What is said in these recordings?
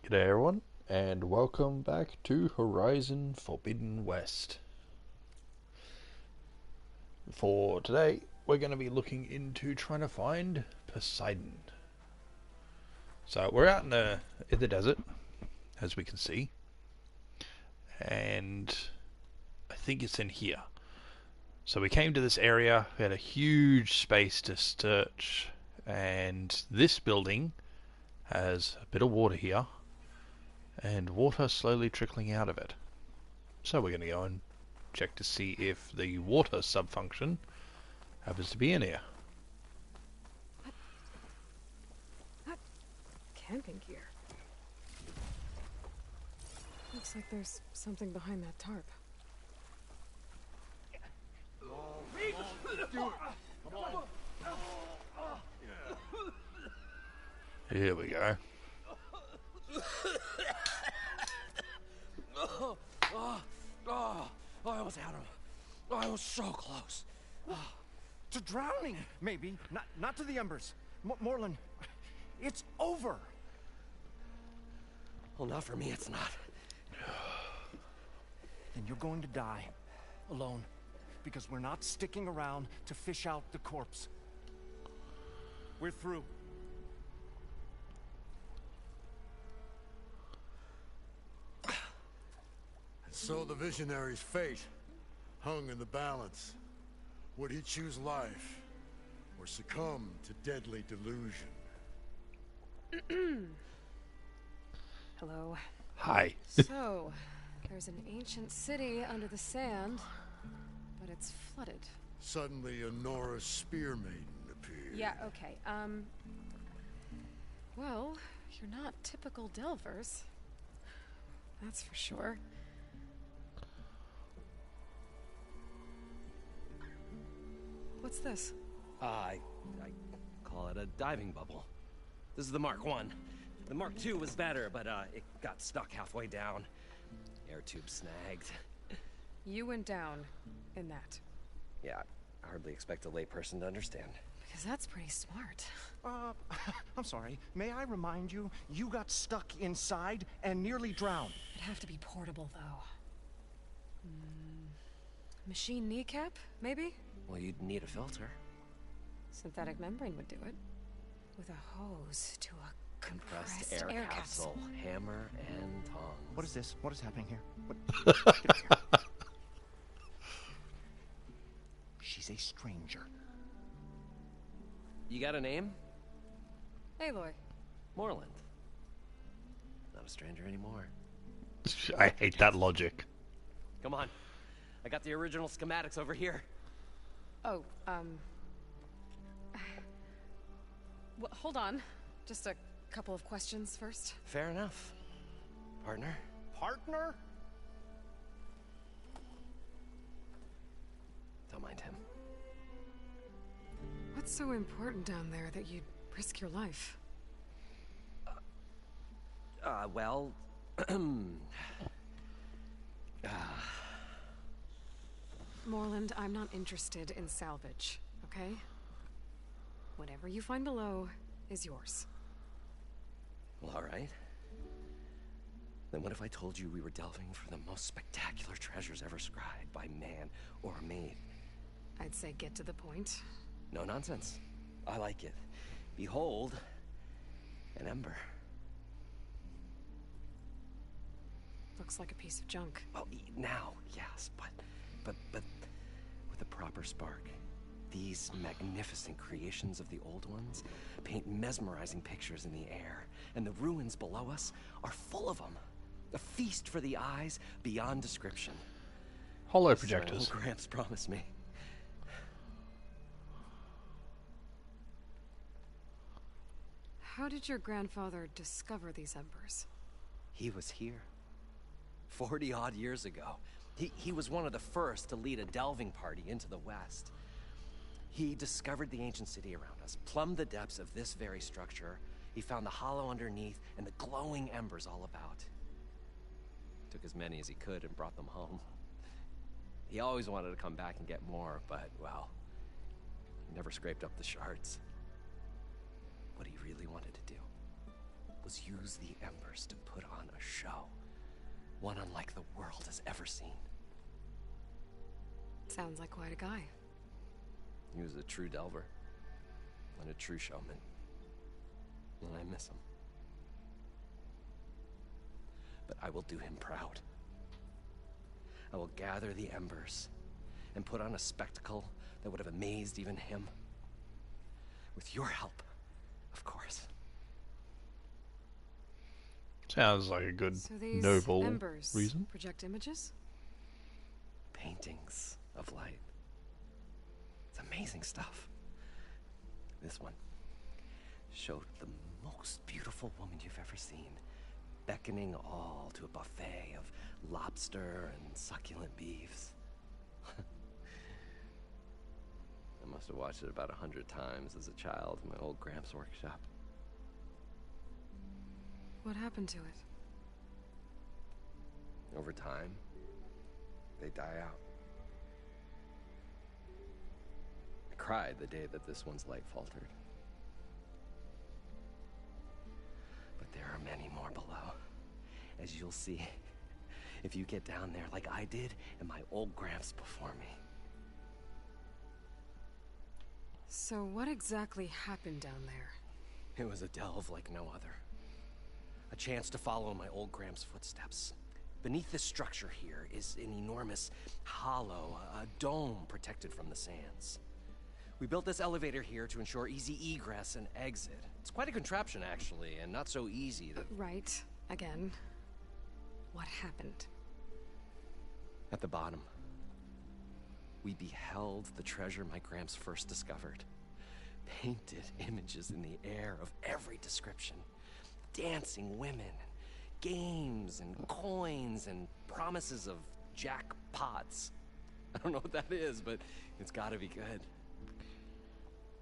G'day everyone, and welcome back to Horizon Forbidden West. For today, we're going to be looking into trying to find Poseidon. So we're out in the desert, as we can see, and I think it's in here. So we came to this area, we had a huge space to search, and this building has a bit of water here, and water slowly trickling out of it. So we're going to go and check to see if the water subfunction happens to be in here. What? Camping gear. Looks like there's something behind that tarp. Here we go. I almost had him. I was so close. To drowning, maybe. Not to the embers. Moreland, it's over. Well, not for me, it's not. Then you're going to die. Alone. Because we're not sticking around to fish out the corpse. We're through. So the visionary's fate hung in the balance. Would he choose life, or succumb to deadly delusion? Hello. Hi. So, there's an ancient city under the sand, but it's flooded. Suddenly a Norse spear maiden appeared. Yeah, okay. Well, you're not typical Delvers. That's for sure. What's this? I call it a diving bubble. This is the Mark 1. The Mark 2 was better, but it got stuck halfway down. Air tube snagged. You went down in that. Yeah, I hardly expect a layperson to understand. Because that's pretty smart. I'm sorry. May I remind you, you got stuck inside and nearly drowned. It'd have to be portable, though. Machine kneecap, maybe? Well, you'd need a filter. Synthetic membrane would do it. With a hose to a compressed Air capsule. capsule, hammer, and tongs. What is this? What is happening here? What? Get up here. She's a stranger. You got a name? Aloy. Moreland. Not a stranger anymore. I hate that logic. Come on. I got the original schematics over here. Oh, well, hold on. Just a couple of questions first. Fair enough. Partner? Partner? Don't mind him. What's so important down there that you'd risk your life? Well... Moreland, I'm not interested in salvage, okay? Whatever you find below is yours. Well, all right. Then what if I told you we were delving for the most spectacular treasures ever scribed by man or maid? I'd say get to the point. No nonsense. I like it. Behold, an ember. Looks like a piece of junk. Well, now, yes, but with a proper spark. These magnificent creations of the old ones paint mesmerizing pictures in the air, and the ruins below us are full of them. A feast for the eyes beyond description. Hollow So projectors. Gramps promised me. How did your grandfather discover these embers? He was here 40-odd years ago. He was one of the first to lead a delving party into the West. He discovered the ancient city around us, plumbed the depths of this very structure. He found the hollow underneath and the glowing embers all about. Took as many as he could and brought them home. He always wanted to come back and get more, but, well, he never scraped up the shards. What he really wanted to do was use the embers to put on a show. One unlike the world has ever seen. Sounds like quite a guy. He was a true delver. And a true showman. And I miss him. But I will do him proud. I will gather the embers and put on a spectacle that would have amazed even him. With your help, of course. Sounds like a good, So these noble embers reason. project images? Paintings of light. It's amazing stuff. This one showed the most beautiful woman you've ever seen, beckoning all to a buffet of lobster and succulent beefs. I must have watched it about 100 times as a child in my old Gramps' workshop. What happened to it? Over time, they die out. I cried the day that this one's light faltered. But there are many more below, as you'll see if you get down there like I did and my old Gramps before me. So what exactly happened down there? It was a delve like no other. A chance to follow my old Gramps' footsteps. Beneath this structure here is an enormous hollow, a dome protected from the sands. We built this elevator here to ensure easy egress and exit. It's quite a contraption, actually, and not so easy to... Right. Again. What happened? At the bottom, we beheld the treasure my Gramps first discovered. Painted images in the air of every description. Dancing women, games and coins and promises of jackpots. I don't know what that is, but it's gotta be good.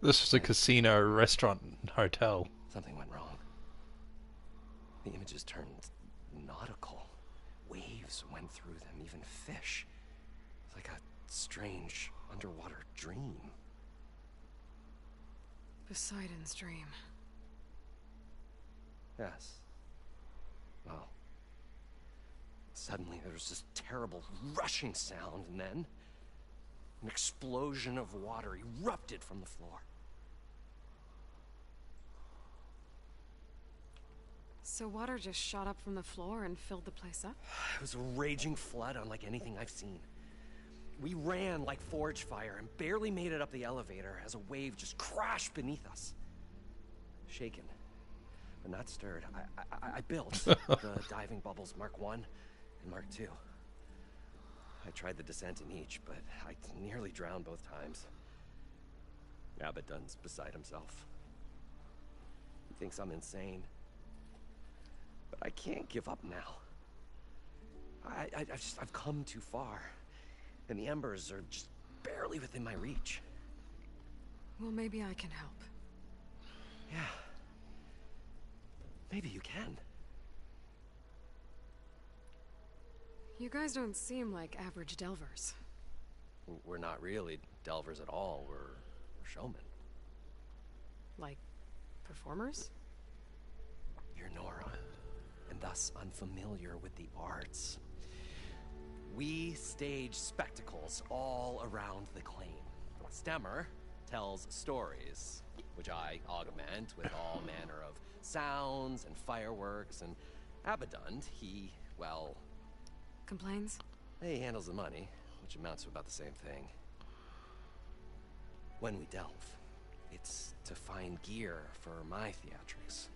This was a casino, restaurant, and hotel. Something went wrong. The images turned nautical. Waves went through them, even fish. It's like a strange underwater dream. Poseidon's dream. Yes. Well, suddenly there was this terrible rushing sound, and then an explosion of water erupted from the floor. So water just shot up from the floor and filled the place up? It was a raging flood unlike anything I've seen. We ran like forge fire and barely made it up the elevator as a wave just crashed beneath us. Shaken, but not stirred, I built the diving bubbles Mark I and Mark II. I tried the descent in each, but I nearly drowned both times. Abaddon's beside himself. He thinks I'm insane. But I can't give up now. I've come too far. And the embers are just barely within my reach. Well, maybe I can help. Yeah. Maybe you can. You guys don't seem like average delvers. We're not really delvers at all. We're showmen. Like, performers? You're Nora, and thus unfamiliar with the arts. We stage spectacles all around the claim. Stemmer tells stories, which I augment with all manner of sounds and fireworks, and Abaddon, he, well... Complains? He handles the money, which amounts to about the same thing. When we delve, it's to find gear for my theatrics.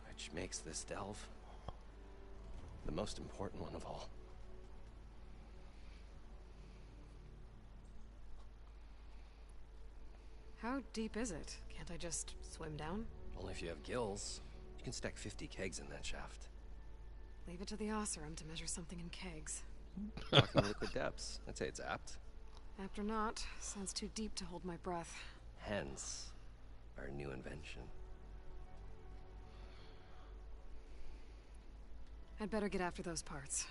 Which makes this delve the most important one of all. How deep is it? Can't I just swim down? Only if you have gills. You can stack 50 kegs in that shaft. Leave it to the Oseram to measure something in kegs. Talking liquid depths. I'd say it's apt. Apt or not, sounds too deep to hold my breath. Hence, our new invention. I'd better get after those parts.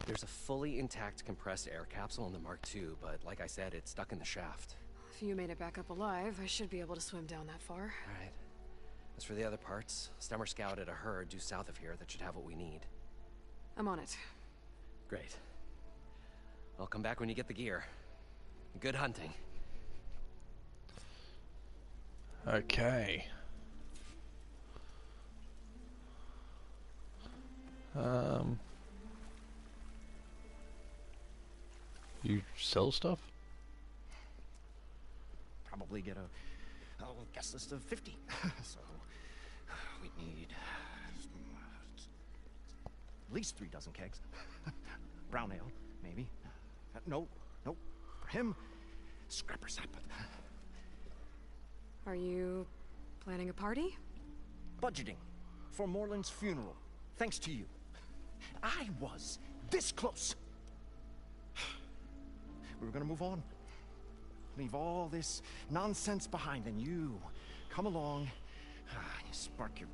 There's a fully intact compressed air capsule in the Mark II, but like I said, it's stuck in the shaft. If you made it back up alive, I should be able to swim down that far. All right. As for the other parts, Stemmer scouted a herd due south of here that should have what we need. I'm on it. Great. I'll come back when you get the gear. Good hunting. Okay. You sell stuff? Probably get a guest list of 50. So we need at least 3 dozen kegs. Brown ale, maybe. No. For him, scrapper sap. Are you planning a party? Budgeting for Moreland's funeral. Thanks to you. I was this close. We were gonna move on. Leave all this nonsense behind, and you come along, you spark your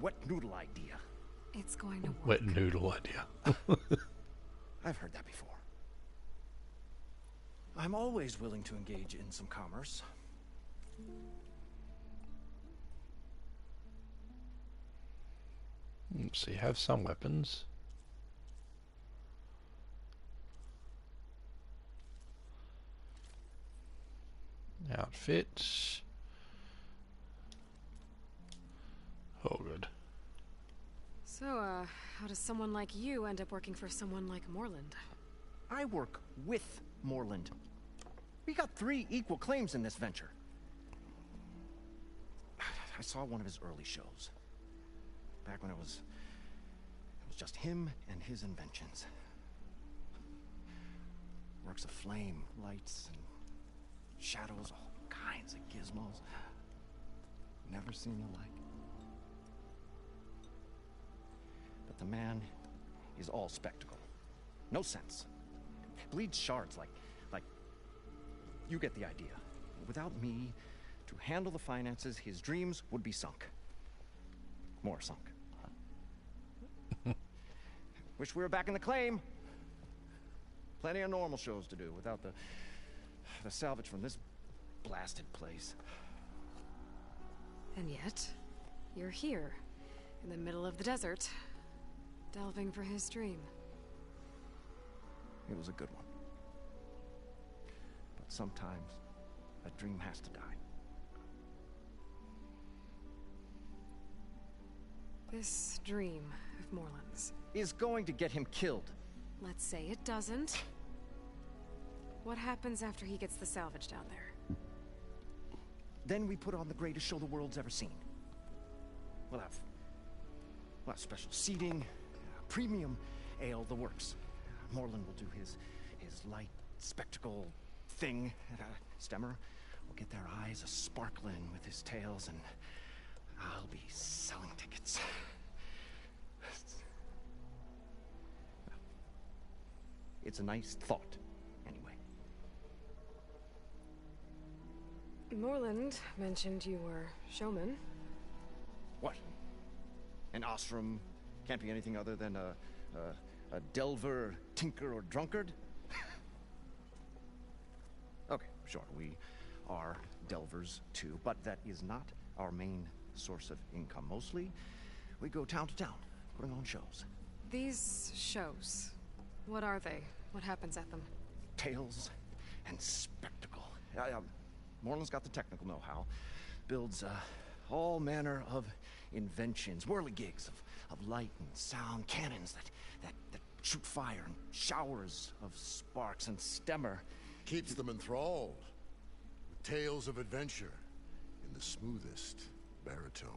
wet noodle idea. It's going to work. Wet noodle idea. I've heard that before. I'm always willing to engage in some commerce. So you have some weapons. Outfits. Oh, good. So, how does someone like you end up working for someone like Moreland? I work with Moreland. We got 3 equal claims in this venture. I saw one of his early shows. Back when it was just him and his inventions. Works of flame, lights, and shadows, all kinds of gizmos. Never seen the like. But the man is all spectacle. No sense. Bleeds shards like you get the idea. Without me to handle the finances, his dreams would be sunk. More sunk. Wish we were back in the claim. Plenty of normal shows to do without the salvage from this blasted place. And yet, you're here, in the middle of the desert, delving for his dream. It was a good one. But sometimes, a dream has to die. This dream of Moreland's. Is going to get him killed. Let's say it doesn't. What happens after he gets the salvage down there? Then we put on the greatest show the world's ever seen. We'll have special seating, premium ale, the works. Moreland will do his light spectacle thing. Stemmer will get their eyes a-sparkling with his tales, and I'll be selling tickets. It's a nice thought, anyway. Moreland mentioned you were showman. What? An ostrom can't be anything other than a delver, tinker, or drunkard? Okay, sure, we are delvers too, but that is not our main source of income. Mostly, we go town to town, putting on shows. These shows, what are they? What happens at them? Tales and spectacle. Moreland's got the technical know-how. Builds all manner of inventions, whirligigs of light and sound, cannons that shoot fire, and showers of sparks, and Stemmer Keeps them enthralled with tales of adventure in the smoothest baritone.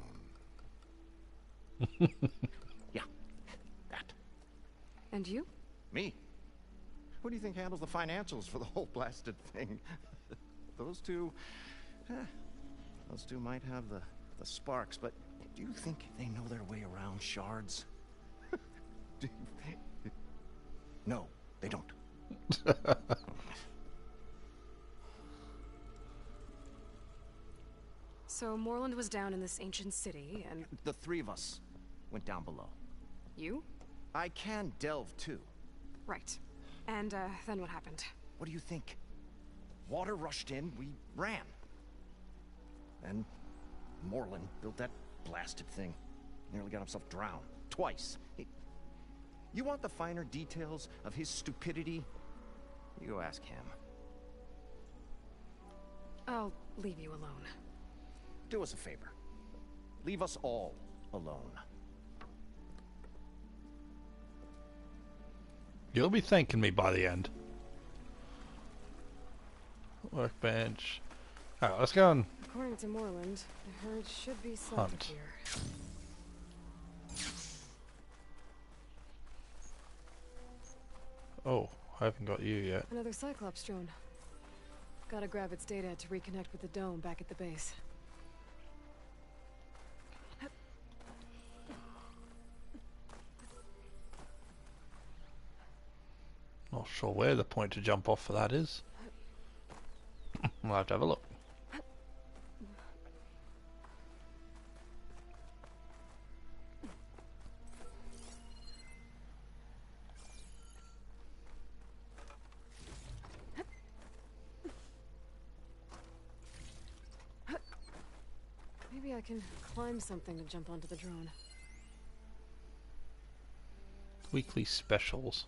Yeah, that. And you? Me? Who do you think handles the financials for the whole blasted thing? Those two might have the sparks, but do you think they know their way around shards? No, they don't. So Moreland was down in this ancient city, and... The 3 of us went down below. You? I can delve, too. Right. And, then what happened? What do you think? Water rushed in, we ran. And Moreland built that blasted thing. Nearly got himself drowned. Twice. You want the finer details of his stupidity? You go ask him. I'll leave you alone. Do us a favor. Leave us all alone. You'll be thanking me by the end. Workbench. Alright, let's go and According to Moreland, the herd should be south Hunt. of here. oh, I haven't got you yet. Another Cyclops drone. Gotta grab its data to reconnect with the dome back at the base. Not sure where the point to jump off for that is. We'll have to have a look. Maybe I can climb something to jump onto the drone. Weekly specials.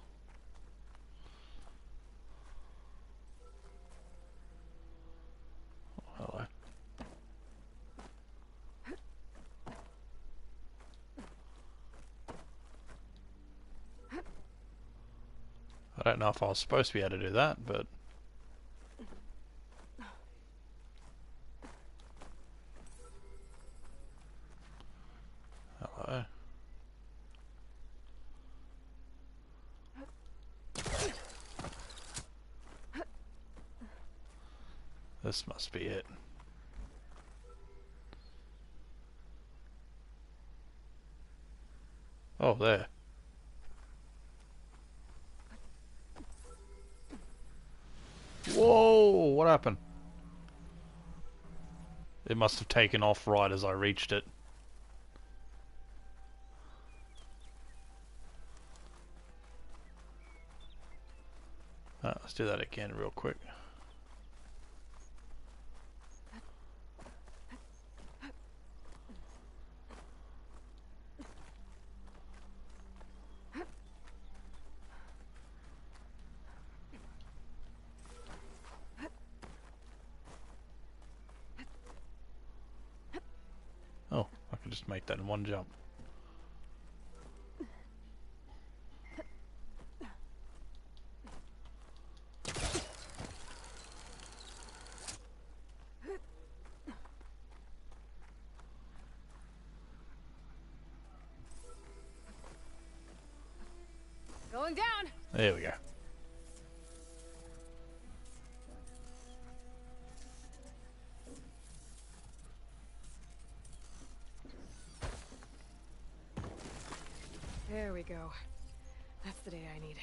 Oh, hello. I don't know if I was supposed to be able to do that, but hello. This must be it. Oh, there. Whoa, what happened? It must have taken off right as I reached it. Let's do that again real quick. Oh, I can just make that in one jump. Going down! There we go. There we go. That's the day I need.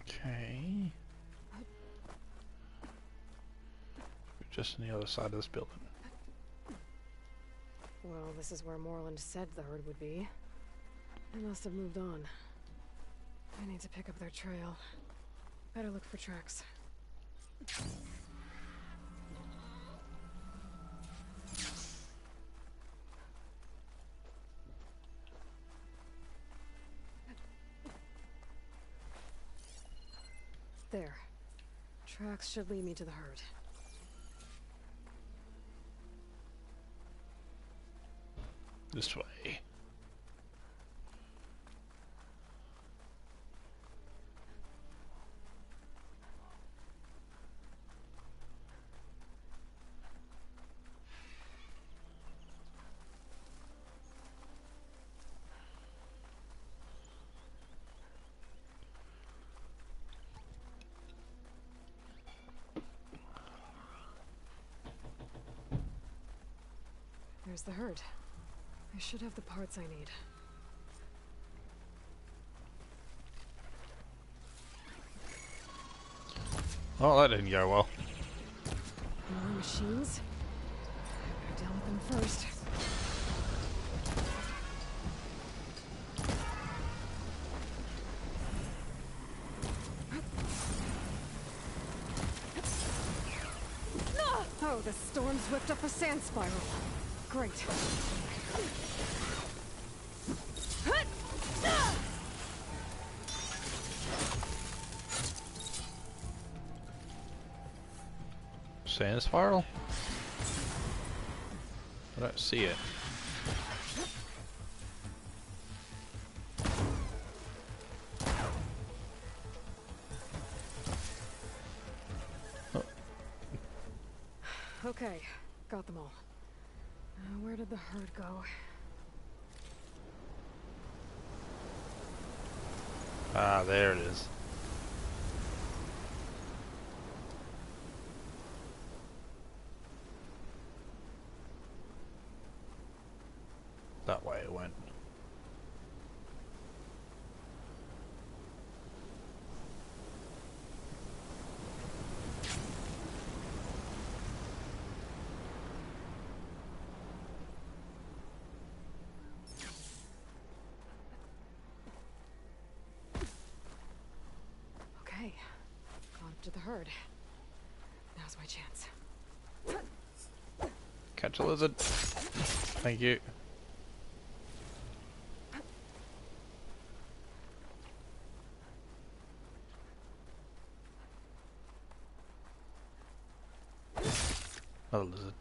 Okay. We're just on the other side of this building. Well, this is where Moreland said the herd would be. They must have moved on. I need to pick up their trail. Better look for tracks. There. Tracks should lead me to the herd. This way. There's the herd. I should have the parts I need. Oh, that didn't go well. More machines? I better deal with them first. the storm's whipped up a sand spiral. Great. Sand spiral? I don't see it. Okay, got them all. Where did the herd go? Ah, there it is. That way it went. Okay, gone up to the herd. Now's my chance. Catch a lizard. Thank you. Another lizard.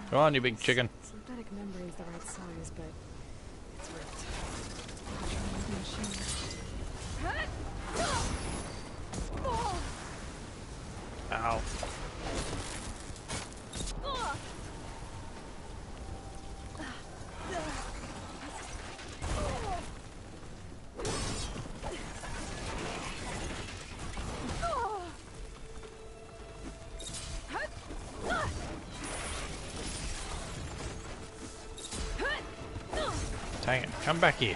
Come on, you big chicken. Synthetic membrane's the right size, but it's ripped. Try the machine. Ow. Dang it, come back here.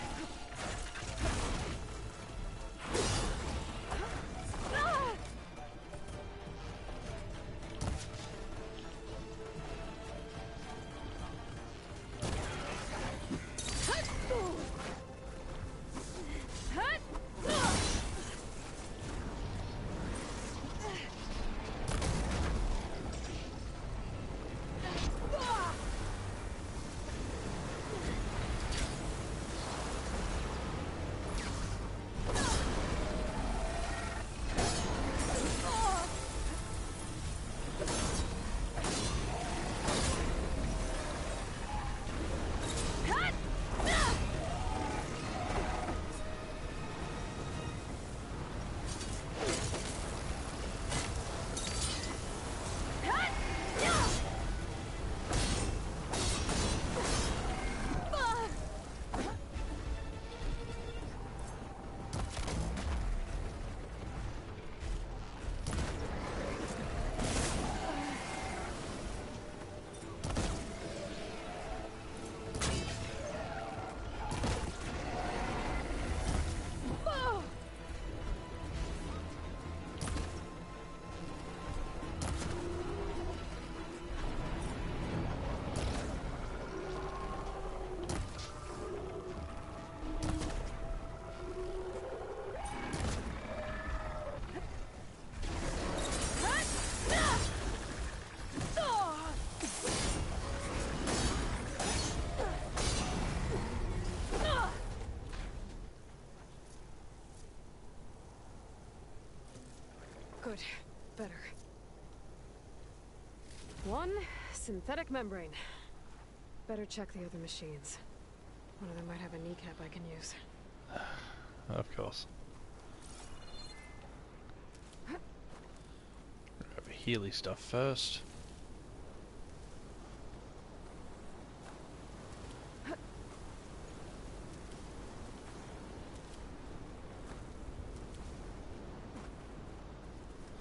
Good. Better. One synthetic membrane. Better check the other machines. One of them might have a kneecap I can use. Of course. Healy stuff first.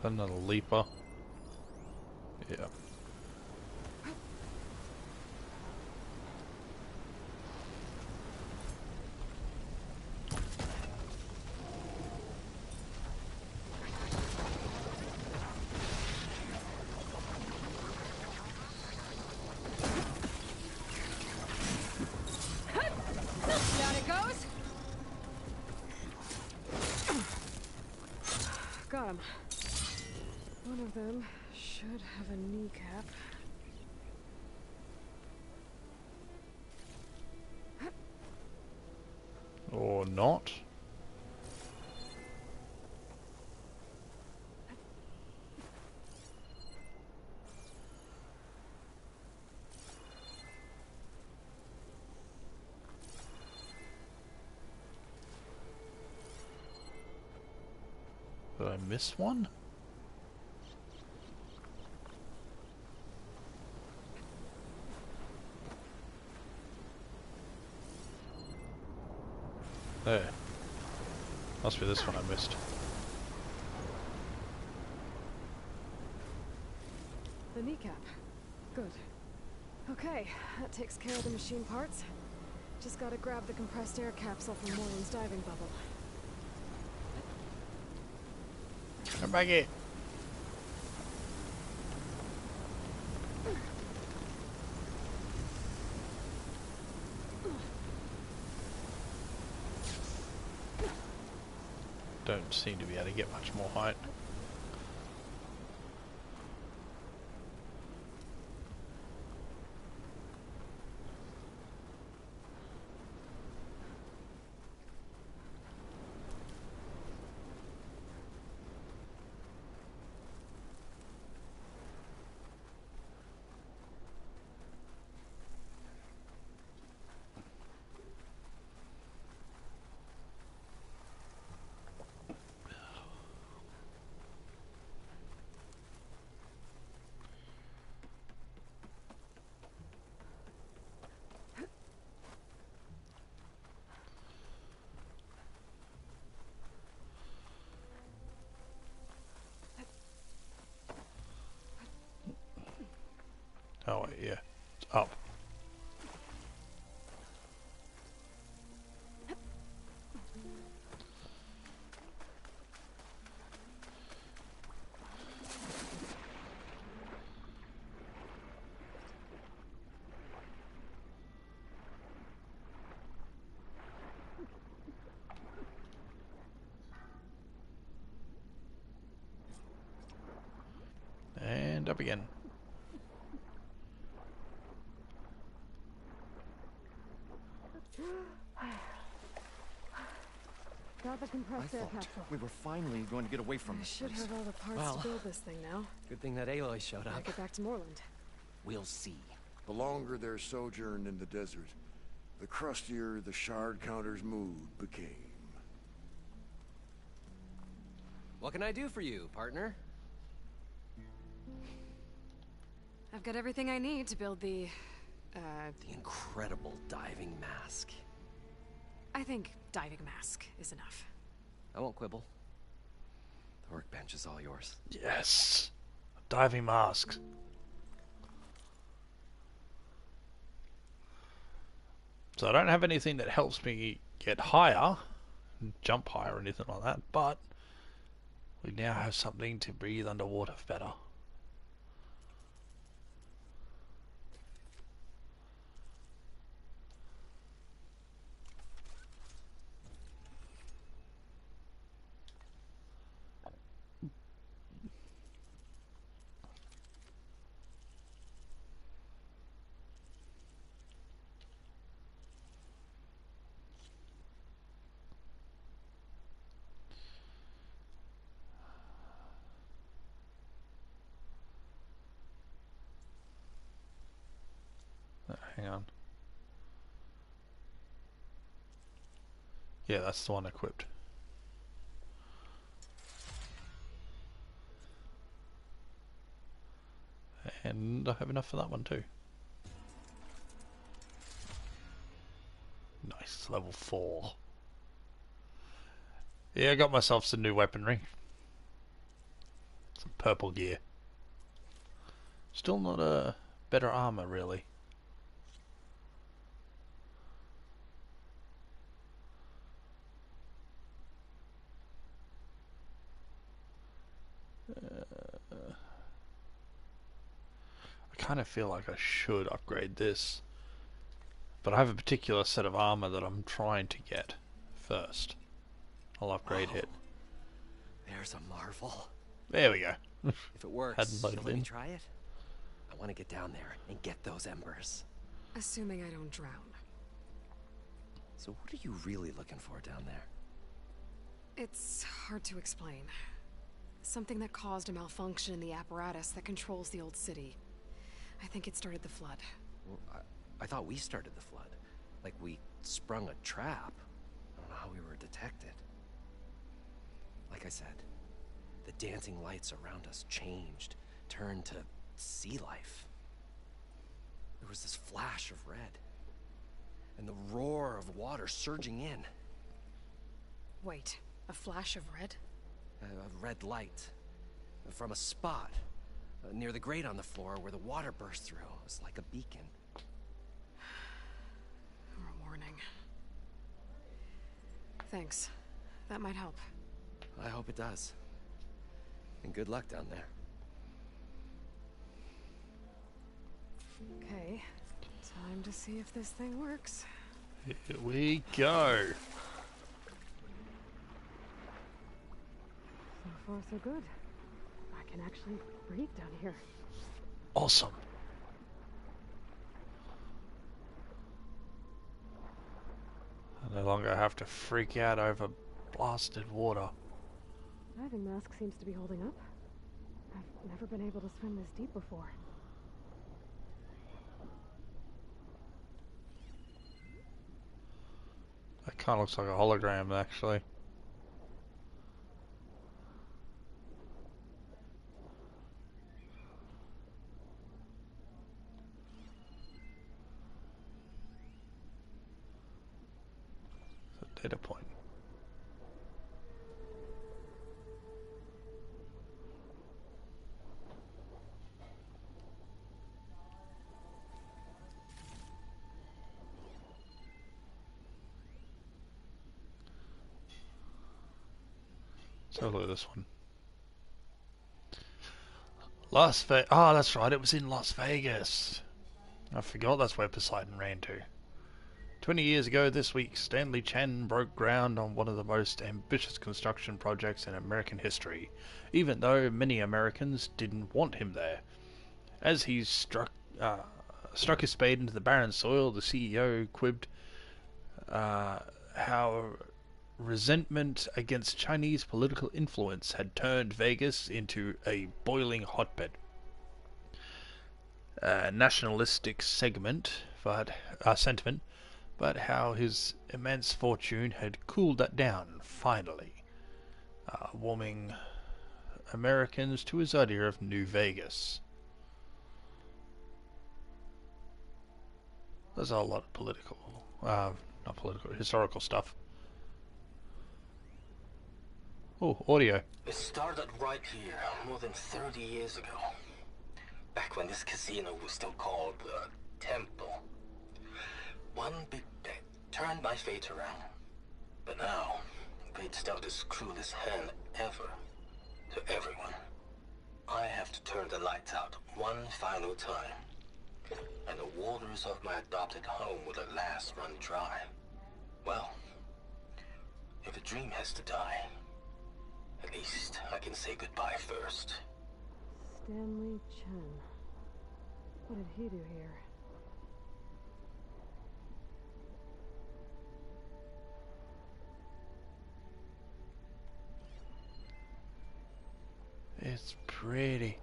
Another leaper. Yeah. Down it goes. Got him. One of them should have a kneecap. Or not. Did I miss one? There. Must be this one I missed. The kneecap. Good. Okay, that takes care of the machine parts. Just gotta grab the compressed air capsule from Moylan's diving bubble. Come back here. Don't seem to be able to get much more height. Oh wait, yeah. It's up. And up again. Got the I compressed air thought capsule. we were finally going to get away from I this should place. have all the parts Well. to build this thing now. Good thing that Aloy showed Gotta up. get back to Moreland. We'll see. The longer their sojourn in the desert, the crustier the shard counter's mood became. What can I do for you, partner? I've got everything I need to build the The incredible diving mask. I think diving mask is enough. I won't quibble. The workbench is all yours. Yes! Diving masks. So I don't have anything that helps me get higher, jump higher or anything like that, but we now have something to breathe underwater better. Hang on. Yeah, that's the one equipped. And I have enough for that one too. Nice, level 4. Yeah, I got myself some new weaponry. Some purple gear. Still not a better armor, really. I kind of feel like I should upgrade this. But I have a particular set of armor that I'm trying to get first. I'll upgrade it. There's a marvel. There we go. If it works, Hadn't loaded you'll let me in. try it? I want to get down there and get those embers. Assuming I don't drown. So what are you really looking for down there? It's hard to explain. Something that caused a malfunction in the apparatus that controls the old city. I think it started the flood. Well, I thought we started the flood. Like we sprung a trap. I don't know how we were detected. Like I said, the dancing lights around us changed, turned to sea life. There was this flash of red, and the roar of water surging in. Wait, a flash of red? A red light from a spot near the grate on the floor where the water burst through. It was like a beacon. Or a warning. Thanks. That might help. I hope it does. And good luck down there. Okay, time to see if this thing works. Here we go. So far, so good. I can actually breathe down here. Awesome. I no longer have to freak out over blasted water. Diving mask seems to be holding up. I've never been able to swim this deep before. That kind of looks like a hologram, actually. It's a data point. So look at this one. Las Vegas. Oh, that's right. It was in Las Vegas. I forgot that's where Poseidon ran to. 20 years ago this week, Stanley Chen broke ground on one of the most ambitious construction projects in American history, even though many Americans didn't want him there. As he struck his spade into the barren soil, the CEO quipped how resentment against Chinese political influence had turned Vegas into a boiling hotbed. Nationalistic sentiment, but how his immense fortune had cooled that down, finally, warming Americans to his idea of New Vegas. There's a lot of historical stuff. Oh, audio. It started right here, more than 30 years ago. Back when this casino was still called the Temple. One big bet turned my fate around. But now, fate's dealt its cruelest hand ever to everyone. I have to turn the lights out one final time. And the waters of my adopted home will at last run dry. Well, if a dream has to die, at least I can say goodbye first. Stanley Chen. What did he do here? It's pretty.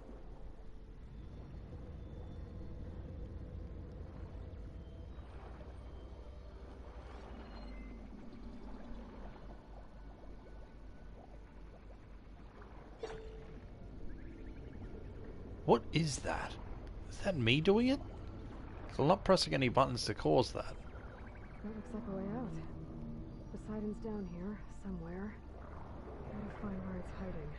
What is that? Is that me doing it? 'Cause I'm not pressing any buttons to cause that. That looks like a way out. Poseidon's down here, somewhere. Gotta find where it's hiding.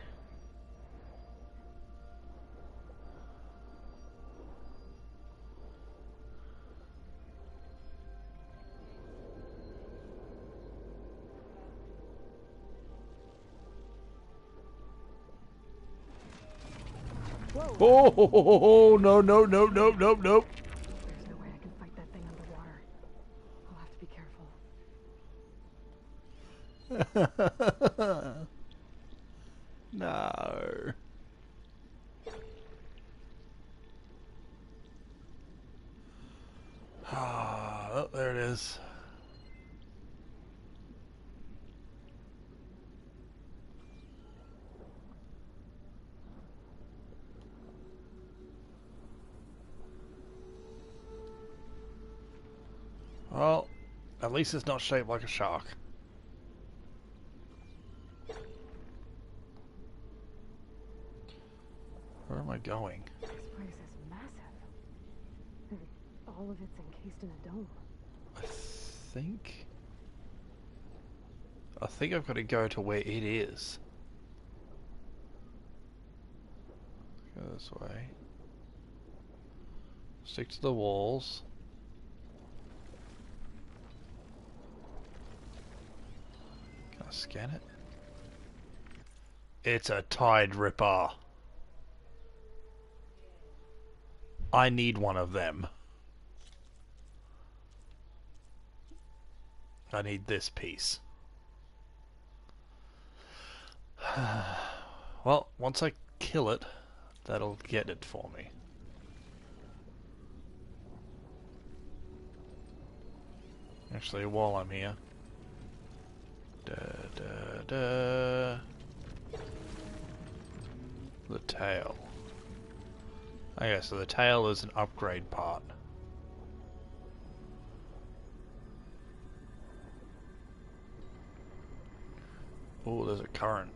Whoa! Oh, no, no, no, no, no, no. There's no way I can fight that thing underwater. I'll have to be careful. No. Ah, oh, there it is. Well, at least it's not shaped like a shark. Where am I going? This place is massive. And all of it's encased in a dome. I think I've got to go to where it is. Go this way. Stick to the walls. Can I scan it? It's a Tide Ripper. I need one of them. I need this piece. Well, once I kill it, that'll get it for me. Actually, while I'm here. The tail. Okay, so the tail is an upgrade part. Oh, there's a current.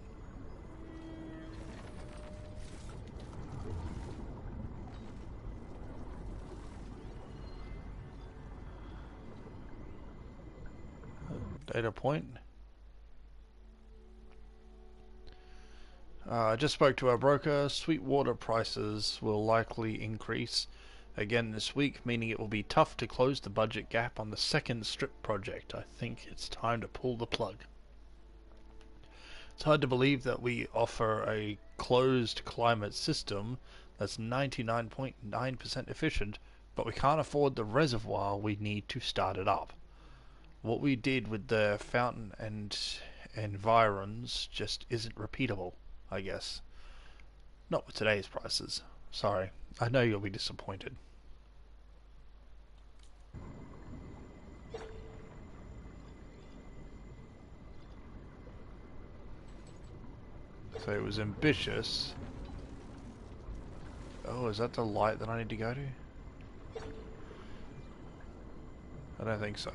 Data point. I just spoke to our broker. Sweetwater prices will likely increase again this week, meaning it will be tough to close the budget gap on the second strip project. I think it's time to pull the plug. It's hard to believe that we offer a closed climate system that's 99.9% efficient, but we can't afford the reservoir we need to start it up. What we did with the fountain and environs just isn't repeatable, I guess. Not with today's prices. Sorry, I know you'll be disappointed. So it was ambitious. Oh, is that the light that I need to go to? I don't think so.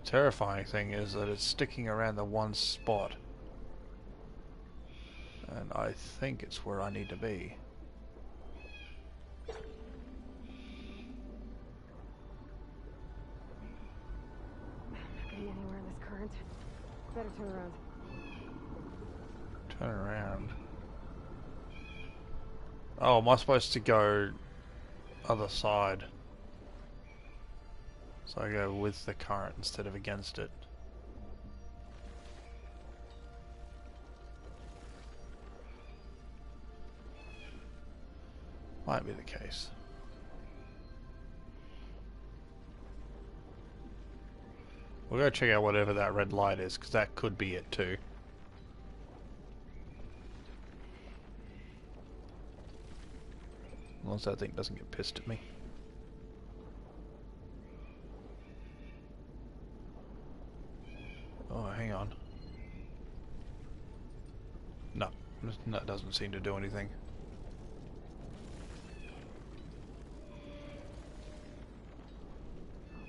Terrifying thing is that it's sticking around the one spot. And I think it's where I need to be. Not getting anywhere in this current. Better turn around. Turn around. Oh, am I supposed to go other side? So I go with the current instead of against it. Might be the case. We'll go check out whatever that red light is, because that could be it too. As long as that thing doesn't get pissed at me. Oh, hang on. No, that doesn't seem to do anything.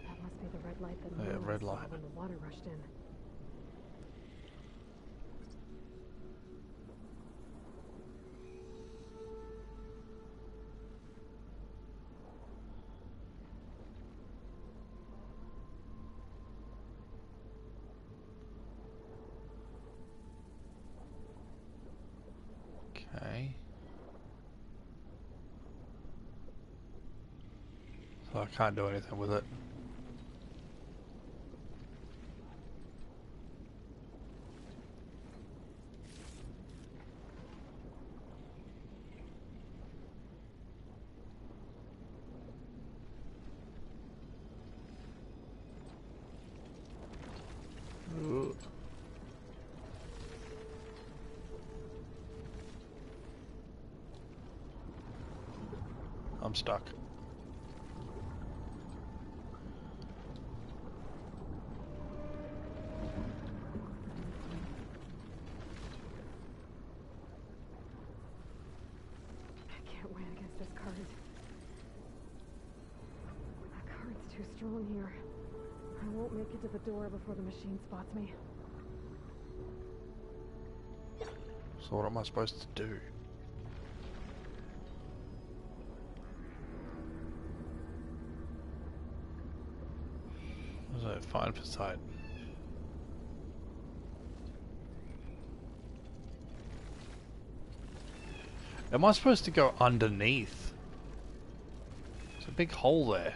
That must be the red light that Yeah, Merlin red saw light. when the water rushed in. So I can't do anything with it. Ugh. I'm stuck. I can't win against this current. The current's too strong here. I won't make it to the door before the machine spots me. So what am I supposed to do? What was it? Find Poseidon. Am I supposed to go underneath? There's a big hole there.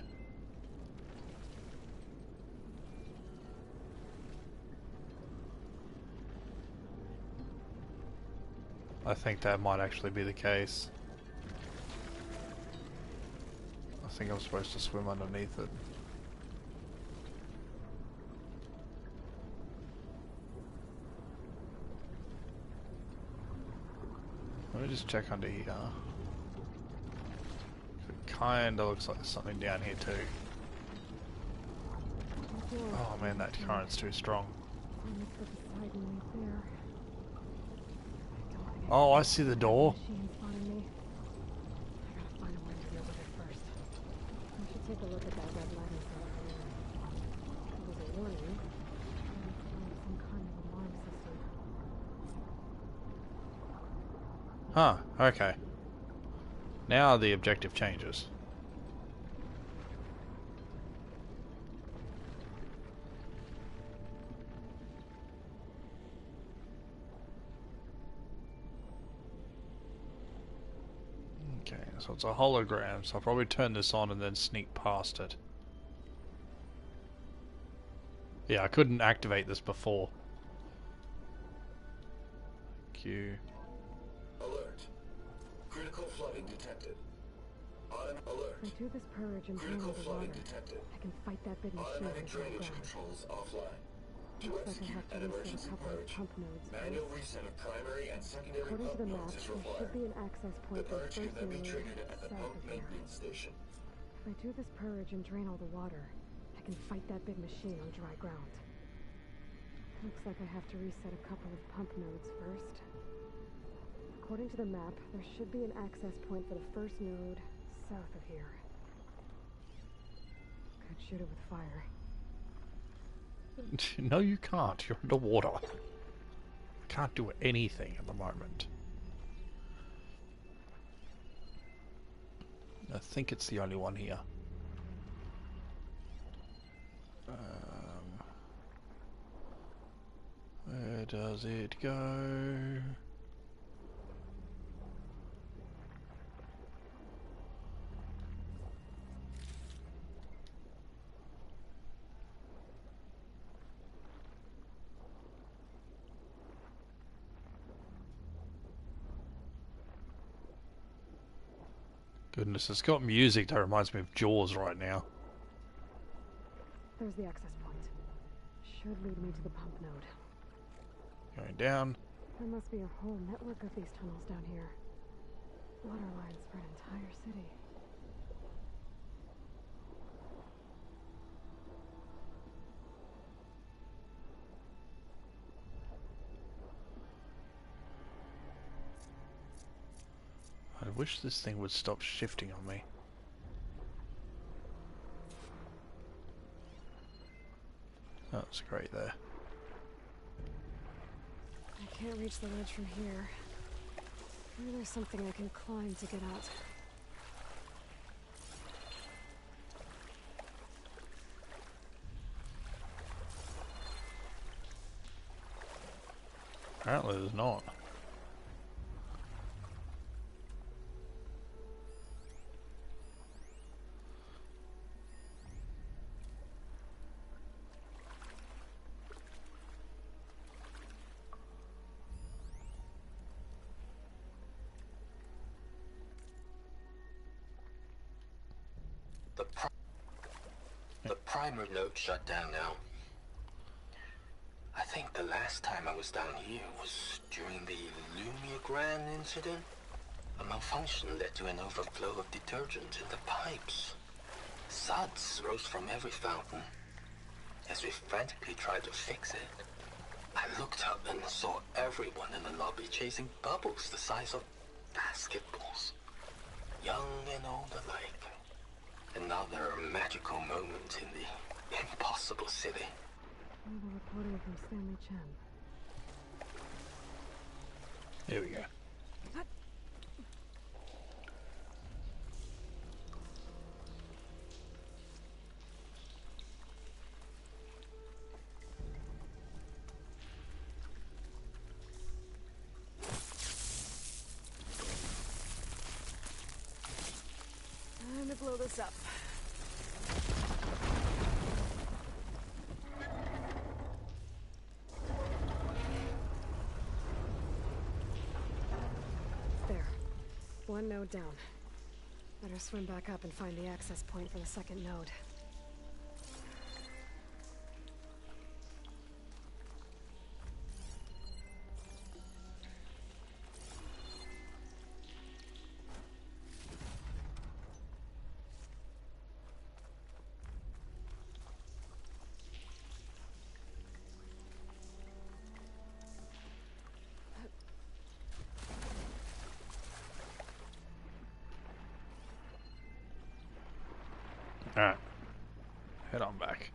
I think that might actually be the case. I think I'm supposed to swim underneath it. Let me just check under here. It kinda looks like there's something down here too. Oh man, that current's too strong. Oh, I see the door. Take a look at that red lighting earlier. It was a warning. Some kind of alarm system. Huh, okay. Now the objective changes. Okay, so it's a hologram, so I'll probably turn this on and then sneak past it. Yeah, I couldn't activate this before. Q. Alert. Critical flooding detected. Alert. If I do this purge and drain Critical all the flooding water, detected. I can fight that big machine Automatic on the drainage ground. controls offline. To Looks like I execute have to an reset a emergency couple of purge, pump nodes. manual reset of primary and secondary According to pump the map, nodes is there should required. be an access The point for the purge can first then be node triggered at the south pump of here. maintenance station. If I do this purge and drain all the water, I can fight that big machine on dry ground. Looks like I have to reset a couple of pump nodes first. According to the map, there should be an access point for the first node south of here. Could shoot it with fire. No, you can't. You're underwater. Can't do anything at the moment. I think it's the only one here. Where does it go? Goodness, it's got music that reminds me of Jaws right now. There's the access point. Should lead me to the pump node. Going down. There must be a whole network of these tunnels down here. Water lines for an entire city. I wish this thing would stop shifting on me. That's great there. I can't reach the ledge from here. Maybe there's something I can climb to get out. Apparently there's not. primary node shut down now. I think the last time I was down here was during the Lumigrand incident. A malfunction led to an overflow of detergent in the pipes. Suds rose from every fountain. As we frantically tried to fix it, I looked up and saw everyone in the lobby chasing bubbles the size of basketballs. Young and old alike. Another magical moment in the impossible city. Another reporting from Stanley Chen. Here we go. Time to blow this up. There. One node down. Better swim back up and find the access point for the second node. Alright. Head on back.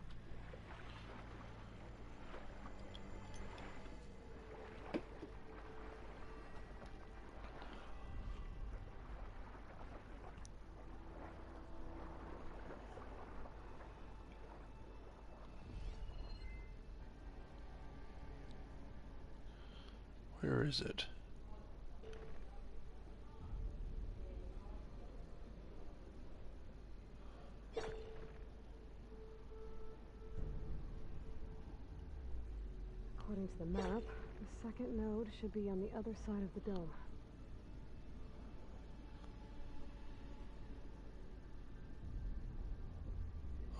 Where is it? According to the map, the second node should be on the other side of the dome.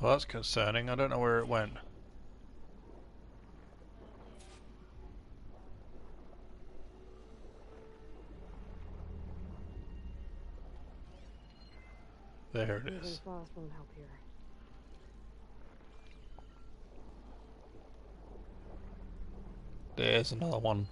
Well, that's concerning. I don't know where it went. There it Even is. frost won't help here. There's another one.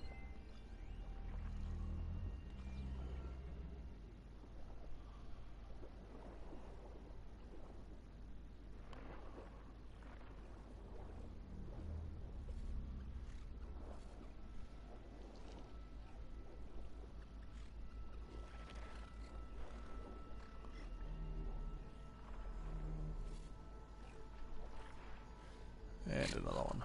And another one.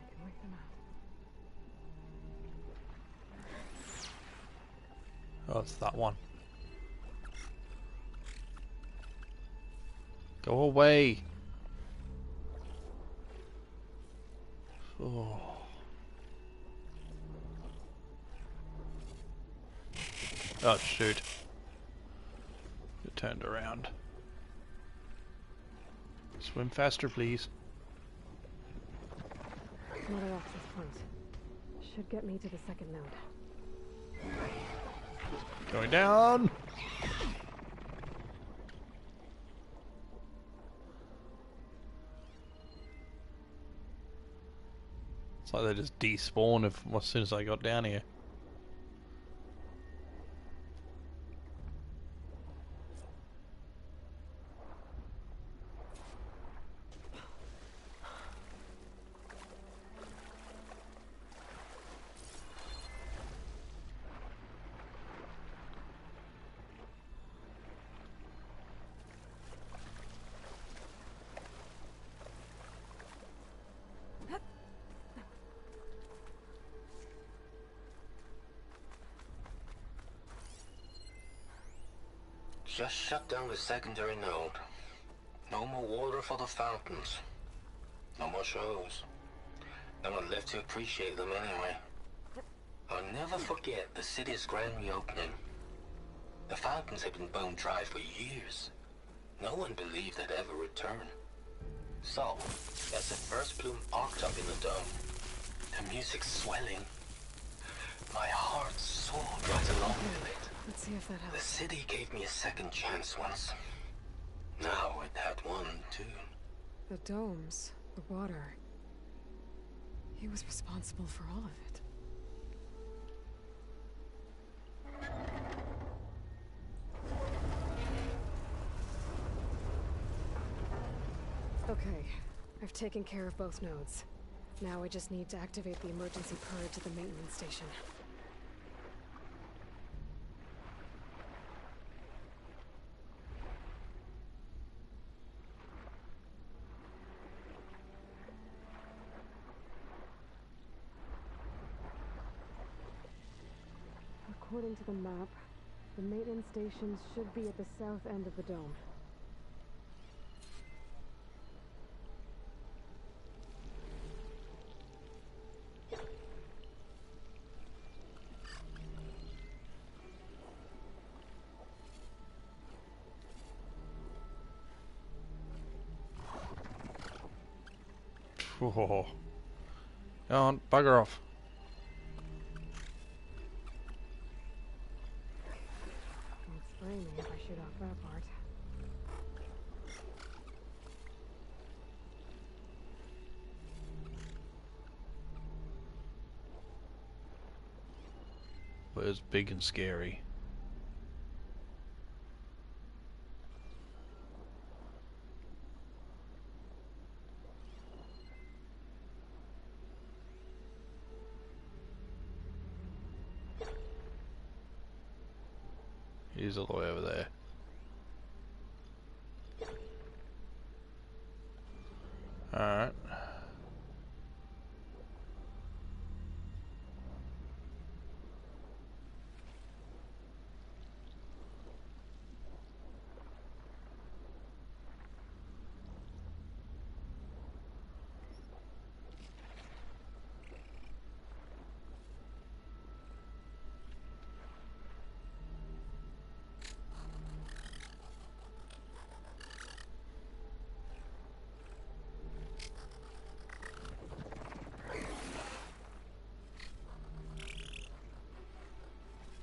I can wake them out. Oh, it's that one. Go away. Oh. Oh, shoot. It turned around. Swim faster, please. Another access point. Should get me to the second node. Going down. It's like they just despawn as soon as I got down here. Just shut down the secondary node. No more water for the fountains. No more shows. And I'd live to appreciate them anyway. I'll never forget the city's grand reopening. The fountains had been bone dry for years. No one believed they'd ever return. So, as the first bloom arced up in the dome, the music swelling, my heart soared right along with it. Let's see if that The helps. city gave me a second chance once. Now it had one too. The domes, the water. He was responsible for all of it. Okay, I've taken care of both nodes. Now I just need to activate the emergency purge at the maintenance station. According to the map, the maintenance stations should be at the south end of the dome. Whoa. Go on, bugger off. Won't spray me if I shoot off that part. But it's big and scary. He's all the way over there. Alright.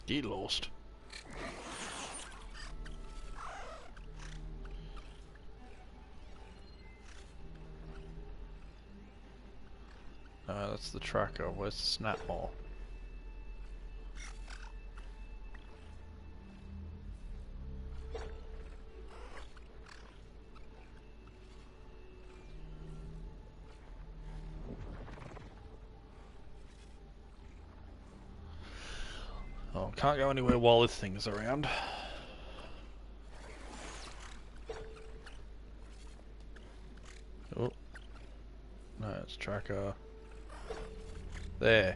Get lost. That's the tracker. Where's the snap mall? Oh, can't go anywhere while this thing's around. Oh. No, it's tracker. There.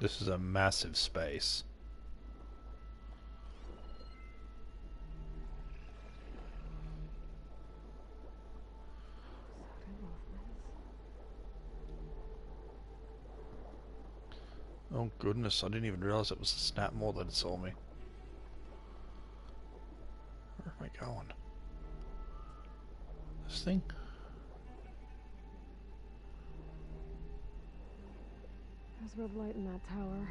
This is a massive space. Oh goodness, I didn't even realize it was the snap mall that saw me. Where am I going? This thing? There's red light in that tower.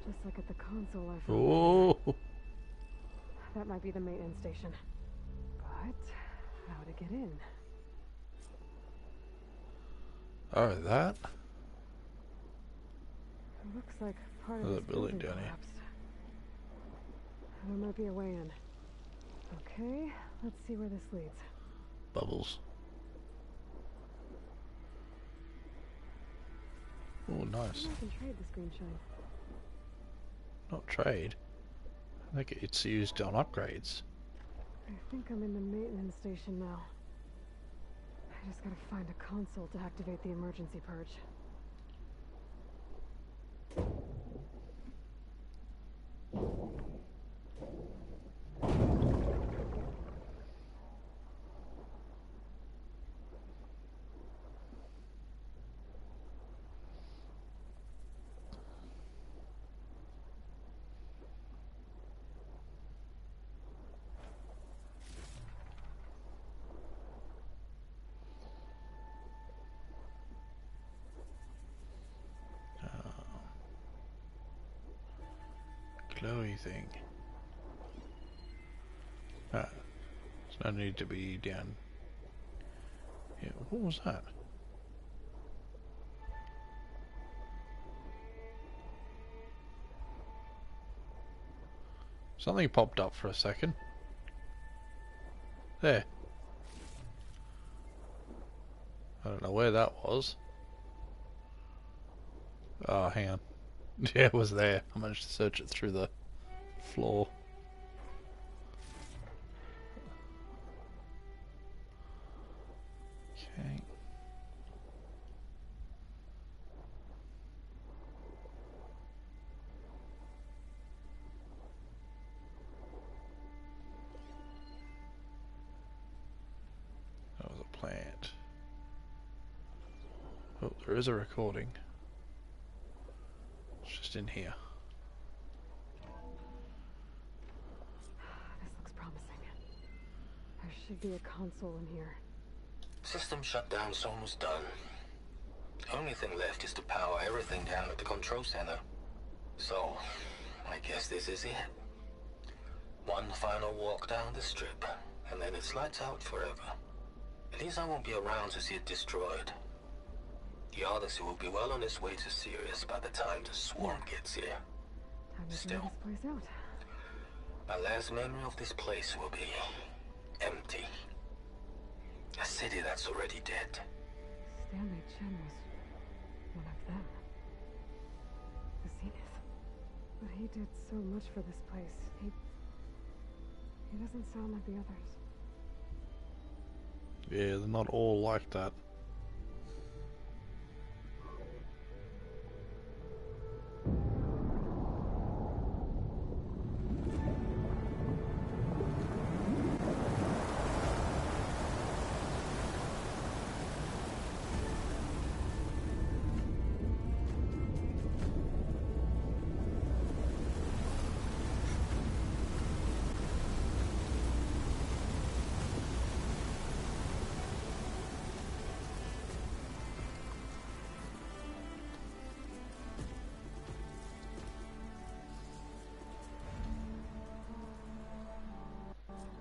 Just like at the console I found. Oh! That might be the maintenance station. But how to get in? Oh, that? It looks like part of There's this a building building down here. collapsed. There might be a way in. Okay, let's see where this leads. Bubbles. Oh, nice. I can trade this green shine. Not trade. I think it's used on upgrades. I think I'm in the maintenance station now. I just gotta find a console to activate the emergency purge. Glowy thing. Ah, there's no need to be down. Yeah, what was that? Something popped up for a second. There. I don't know where that was. Oh, hang on. Yeah, it was there. I managed to search it through the floor. Okay. That was a plant. Oh, there is a recording. It's just in here. This looks promising. There should be a console in here. System shutdown's almost done. Only thing left is to power everything down at the control center. So, I guess this is it. One final walk down the strip, and then it's lights out forever. At least I won't be around to see it destroyed. The Odyssey will be well on its way to Sirius by the time the swarm gets here. Time to Still. clear this place out. My last memory of this place will be empty. A city that's already dead. Stanley Chen was one of them. The Zenith. But he did so much for this place. He doesn't sound like the others. Yeah, they're not all like that.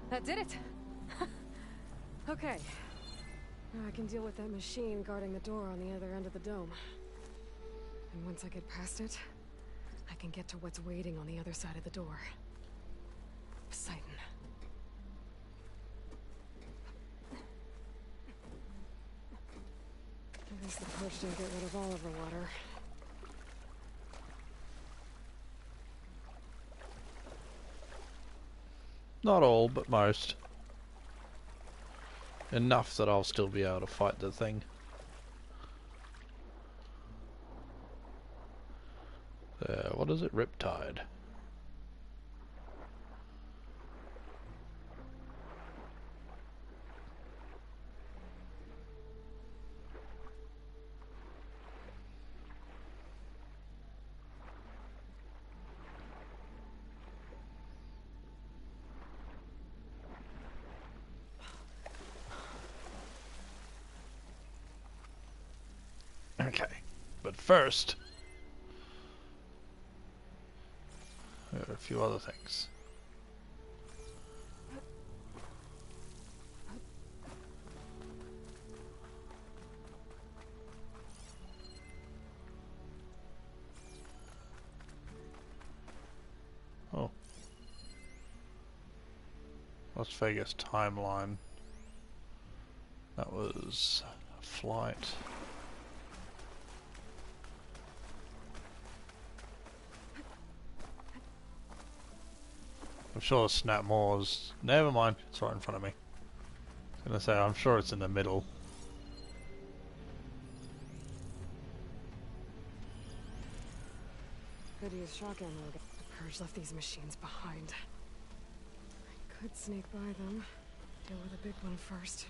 That did it! Okay. Now I can deal with that machine guarding the door on the other end of the dome. And once I get past it, I can get to what's waiting on the other side of the door. Poseidon. At least the purge didn't get rid of all of the water. Not all, but most. Enough that I'll still be able to fight the thing. What is it? Riptide. Okay, but first, there are a few other things. Oh. Las Vegas timeline. That was a flight. I'm sure Snapmore's... Never mind, it's right in front of me. I was gonna say, I'm sure it's in the middle. Could use shotgun though. The Purge left these machines behind. I could sneak by them. Deal with the big one first.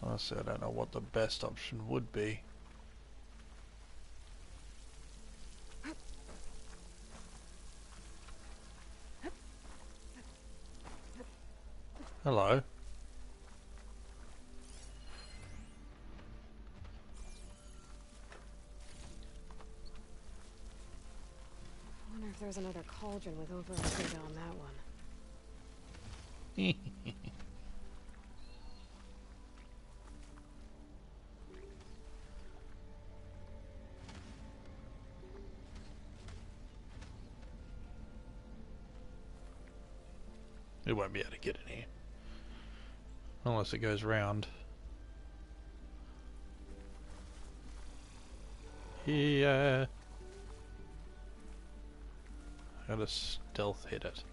Honestly, I don't know what the best option would be. Hello. I wonder if there's another cauldron with overall data on that one. It won't be able to get in here. Unless it goes round. Yeah. I gotta stealth hit it.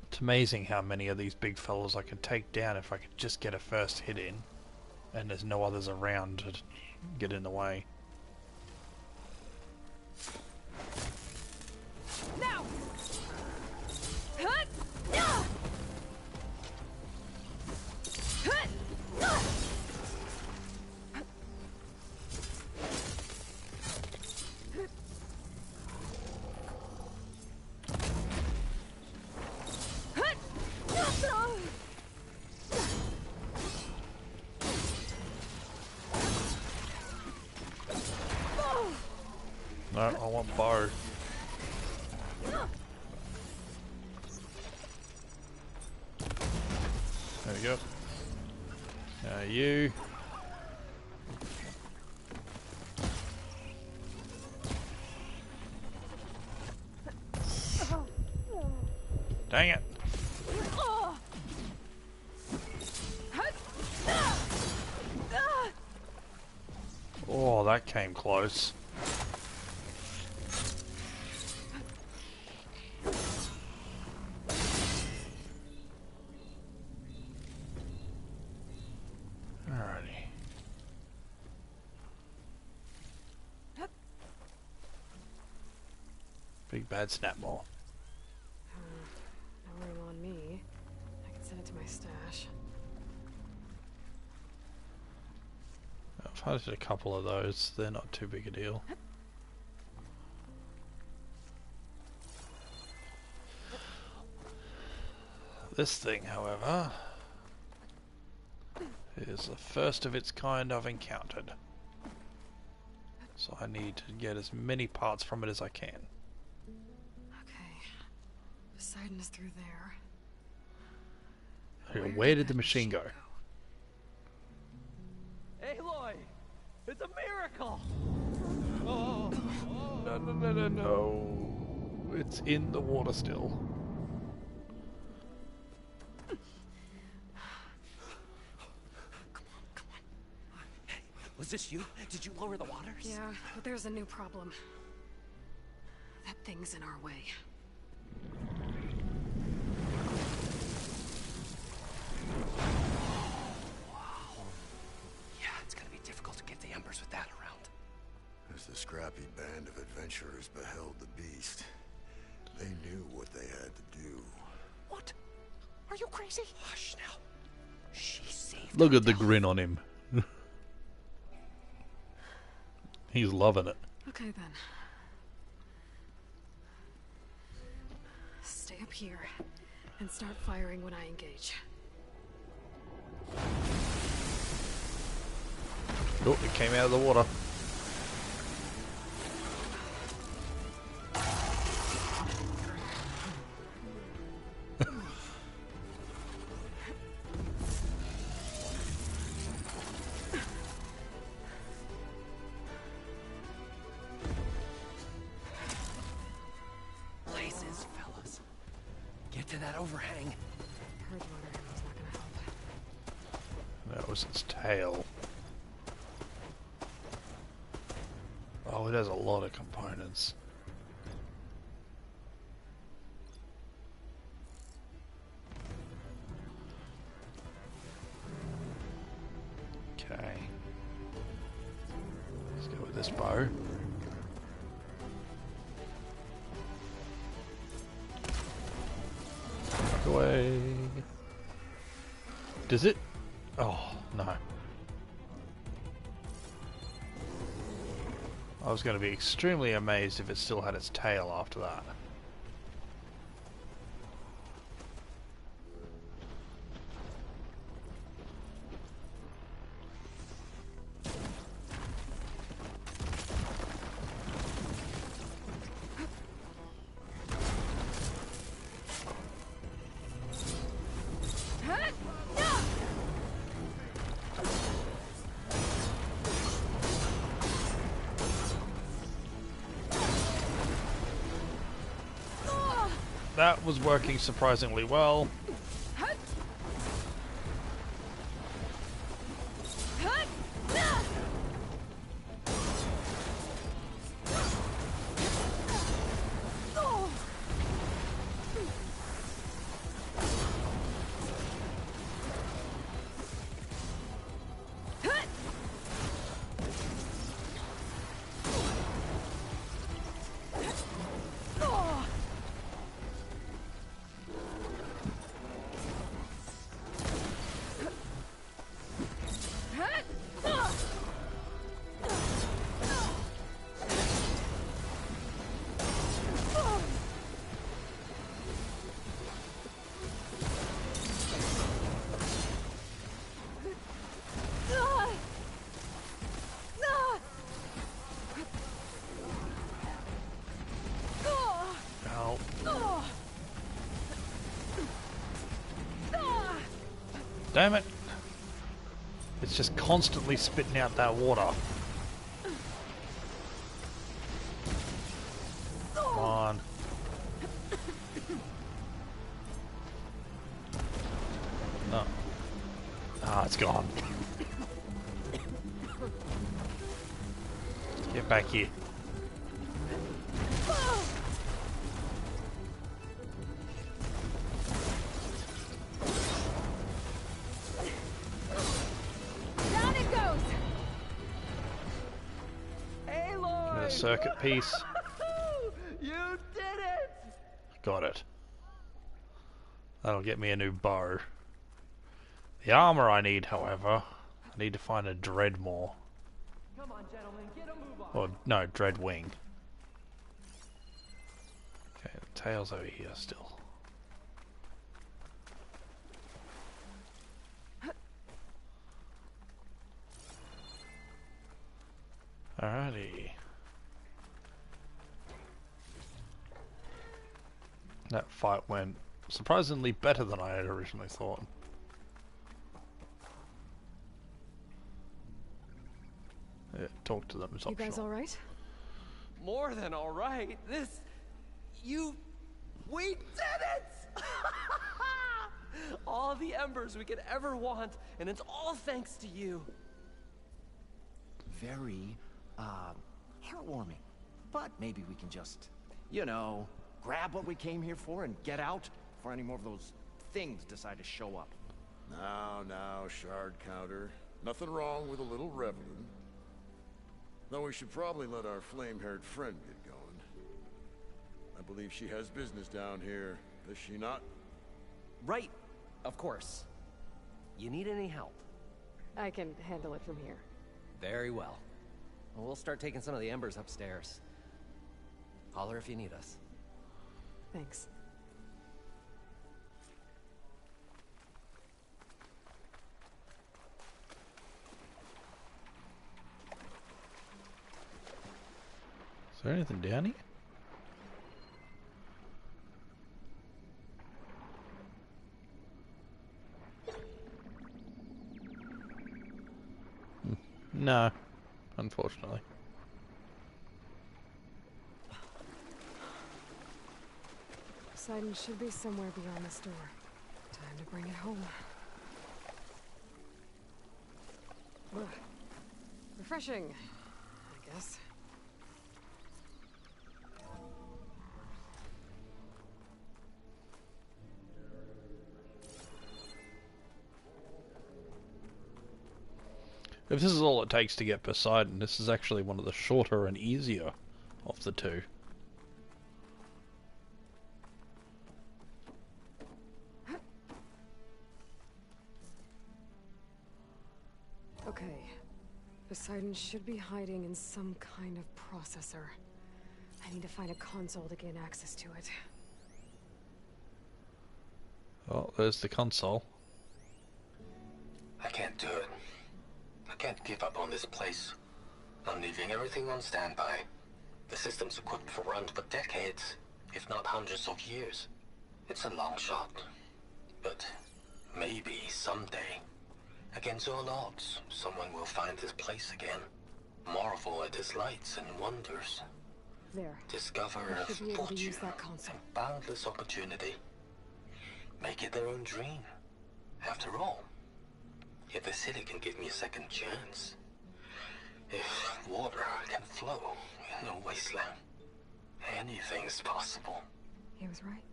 It's amazing how many of these big fellas I can take down if I could just get a first hit in. And there's no others around to get in the way. Now! No, I want bow. There we go. You. Dang it. Oh, that came close. Alrighty. Big bad Snapmore. No room on me. I can send it to my stash. I've hunted a couple of those. They're not too big a deal. This thing, however, is the first of its kind I've encountered. So I need to get as many parts from it as I can. Okay. Poseidon is through there. Okay, where did the machine go? Aloy! It's a miracle! No, no, no, no, no. It's in the water still. Come on. Hey, was this you? Did you lower the waters? Yeah, but there's a new problem. That thing's in our way. Yeah, it's gonna be difficult to get the embers with that around. As the scrappy band of adventurers beheld the beast, they knew what they had to do. What? Are you crazy? Hush now. She saved Look our at the Delphi. grin on him. He's loving it. Okay then. Stay up here and start firing when I engage. Oh, it came out of the water. Places, fellas. Get to that overhang. Purge was its tail. Oh, it has a lot of components. Okay. Let's go with this bow. Back away. Does it? Oh, no. I was going to be extremely amazed if it still had its tail after that. That was working surprisingly well. Damn it! It's just constantly spitting out that water. Come on. Oh. Ah, it's gone. Get back here. Circuit piece. You did it! Got it. That'll get me a new bow. The armor I need, however, I need to find a Dreadmore. Come on, gentlemen, get a move on. Or, no, Dreadwing. Okay, the tail's over here still. Alrighty. That fight went surprisingly better than I had originally thought. Yeah, talk to them is optional. You guys alright? More than all right. We did it! All the embers we could ever want, and it's all thanks to you. Very, heartwarming. But maybe we can just, you know, grab what we came here for and get out before any more of those things decide to show up. Now, shard counter. Nothing wrong with a little reveling. Though we should probably let our flame-haired friend get going. I believe she has business down here, does she not? Right, of course. You need any help? I can handle it from here. Very well. We'll start taking some of the embers upstairs. Holler if you need us. Thanks. Is there anything down here? No, unfortunately. Poseidon should be somewhere beyond this door. Time to bring it home. Ugh. Refreshing, I guess. If this is all it takes to get Poseidon, this is actually one of the shorter and easier of the two. Okay. Poseidon should be hiding in some kind of processor. I need to find a console to gain access to it. Oh, there's the console. I can't do it. I can't give up on this place. I'm leaving everything on standby. The system's equipped for runs for decades, if not hundreds of years. It's a long shot. But maybe someday, against all odds, someone will find this place again. Marvel at its lights and wonders. There. Discover I should be able to fortune use that console. and boundless opportunity. Make it their own dream. After all, if the city can give me a second chance, if water can flow in a wasteland, anything's possible. He was right.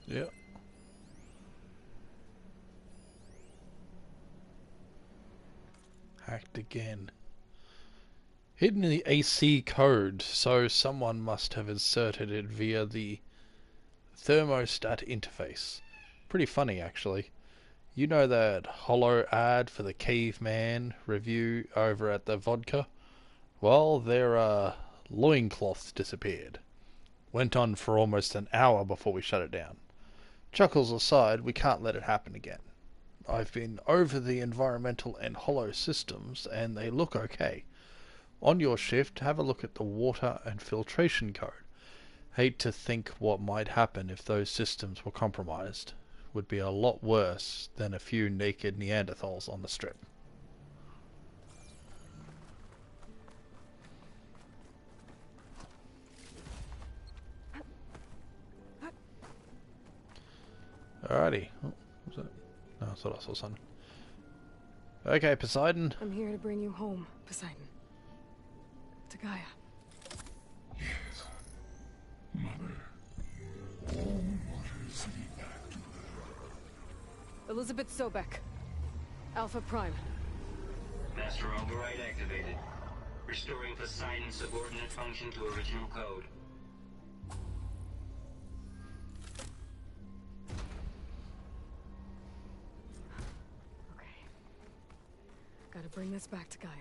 Yep. Hacked again. Hidden in the AC code, so someone must have inserted it via the thermostat interface. Pretty funny, actually. You know that hollow ad for the caveman review over at the vodka? Well, their loincloths disappeared. Went on for almost an hour before we shut it down. Chuckles aside, we can't let it happen again. I've been over the environmental and hollow systems, and they look okay. On your shift, have a look at the water and filtration code. Hate to think what might happen if those systems were compromised. Would be a lot worse than a few naked Neanderthals on the strip. Alrighty. Oh, what was that? No, I thought I saw something. Okay, Poseidon. I'm here to bring you home, Poseidon. To Gaia. Yes. Mother. All waters lead back to her. Elizabeth Sobek. Alpha Prime. Master override activated. Restoring Poseidon's subordinate function to original code. Okay. Gotta bring this back to Gaia.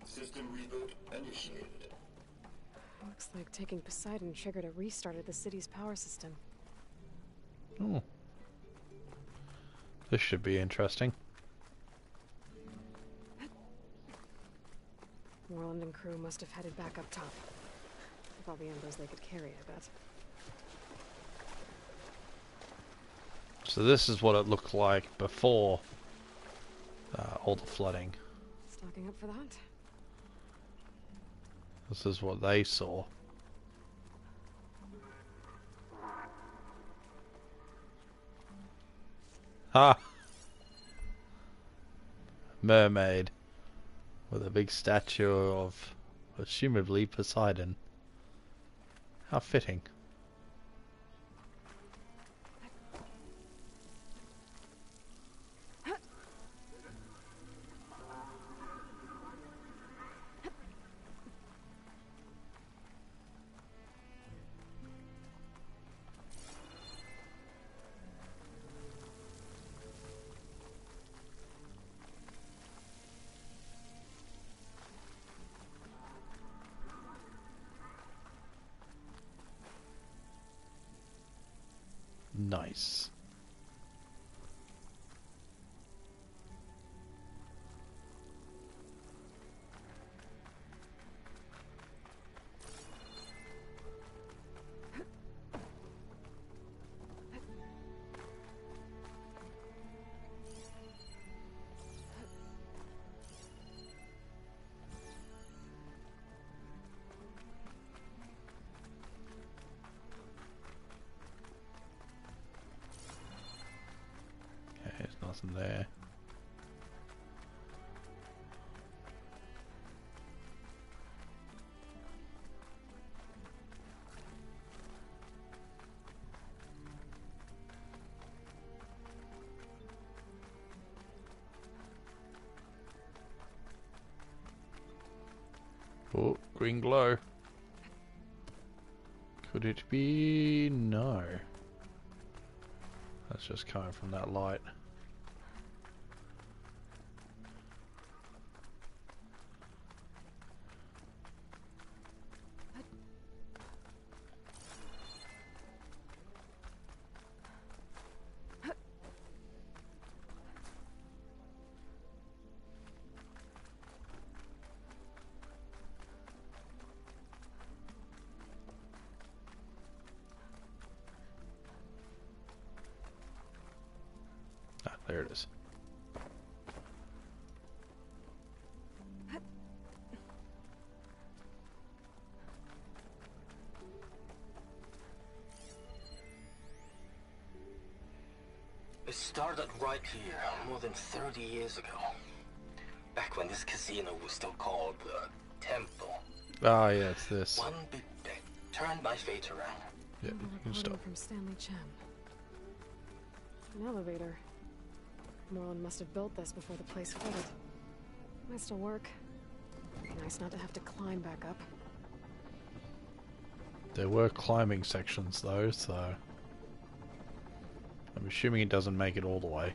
System reboot initiated. Looks like taking Poseidon triggered a restart of the city's power system. Oh. This should be interesting. Moreland and crew must have headed back up top. With all the embers they could carry, I bet. So this is what it looked like before all the flooding. Stocking up for that? This is what they saw. Ha! Mermaid. With a big statue of, assumably, Poseidon. How fitting. Nice. Nothing there. Oh, green glow. Could it be? No. That's just coming from that light. Ah, there it is. It started right here, more than 30 years ago. Back when this casino was still called the Temple. Ah, yeah, it's this. One big bet turned my fate around. Yeah, Remember you can reporting stop. from Stanley Chen. An elevator. Moreland must have built this before the place flooded. Might still work. Nice not to have to climb back up. There were climbing sections though, so I'm assuming it doesn't make it all the way.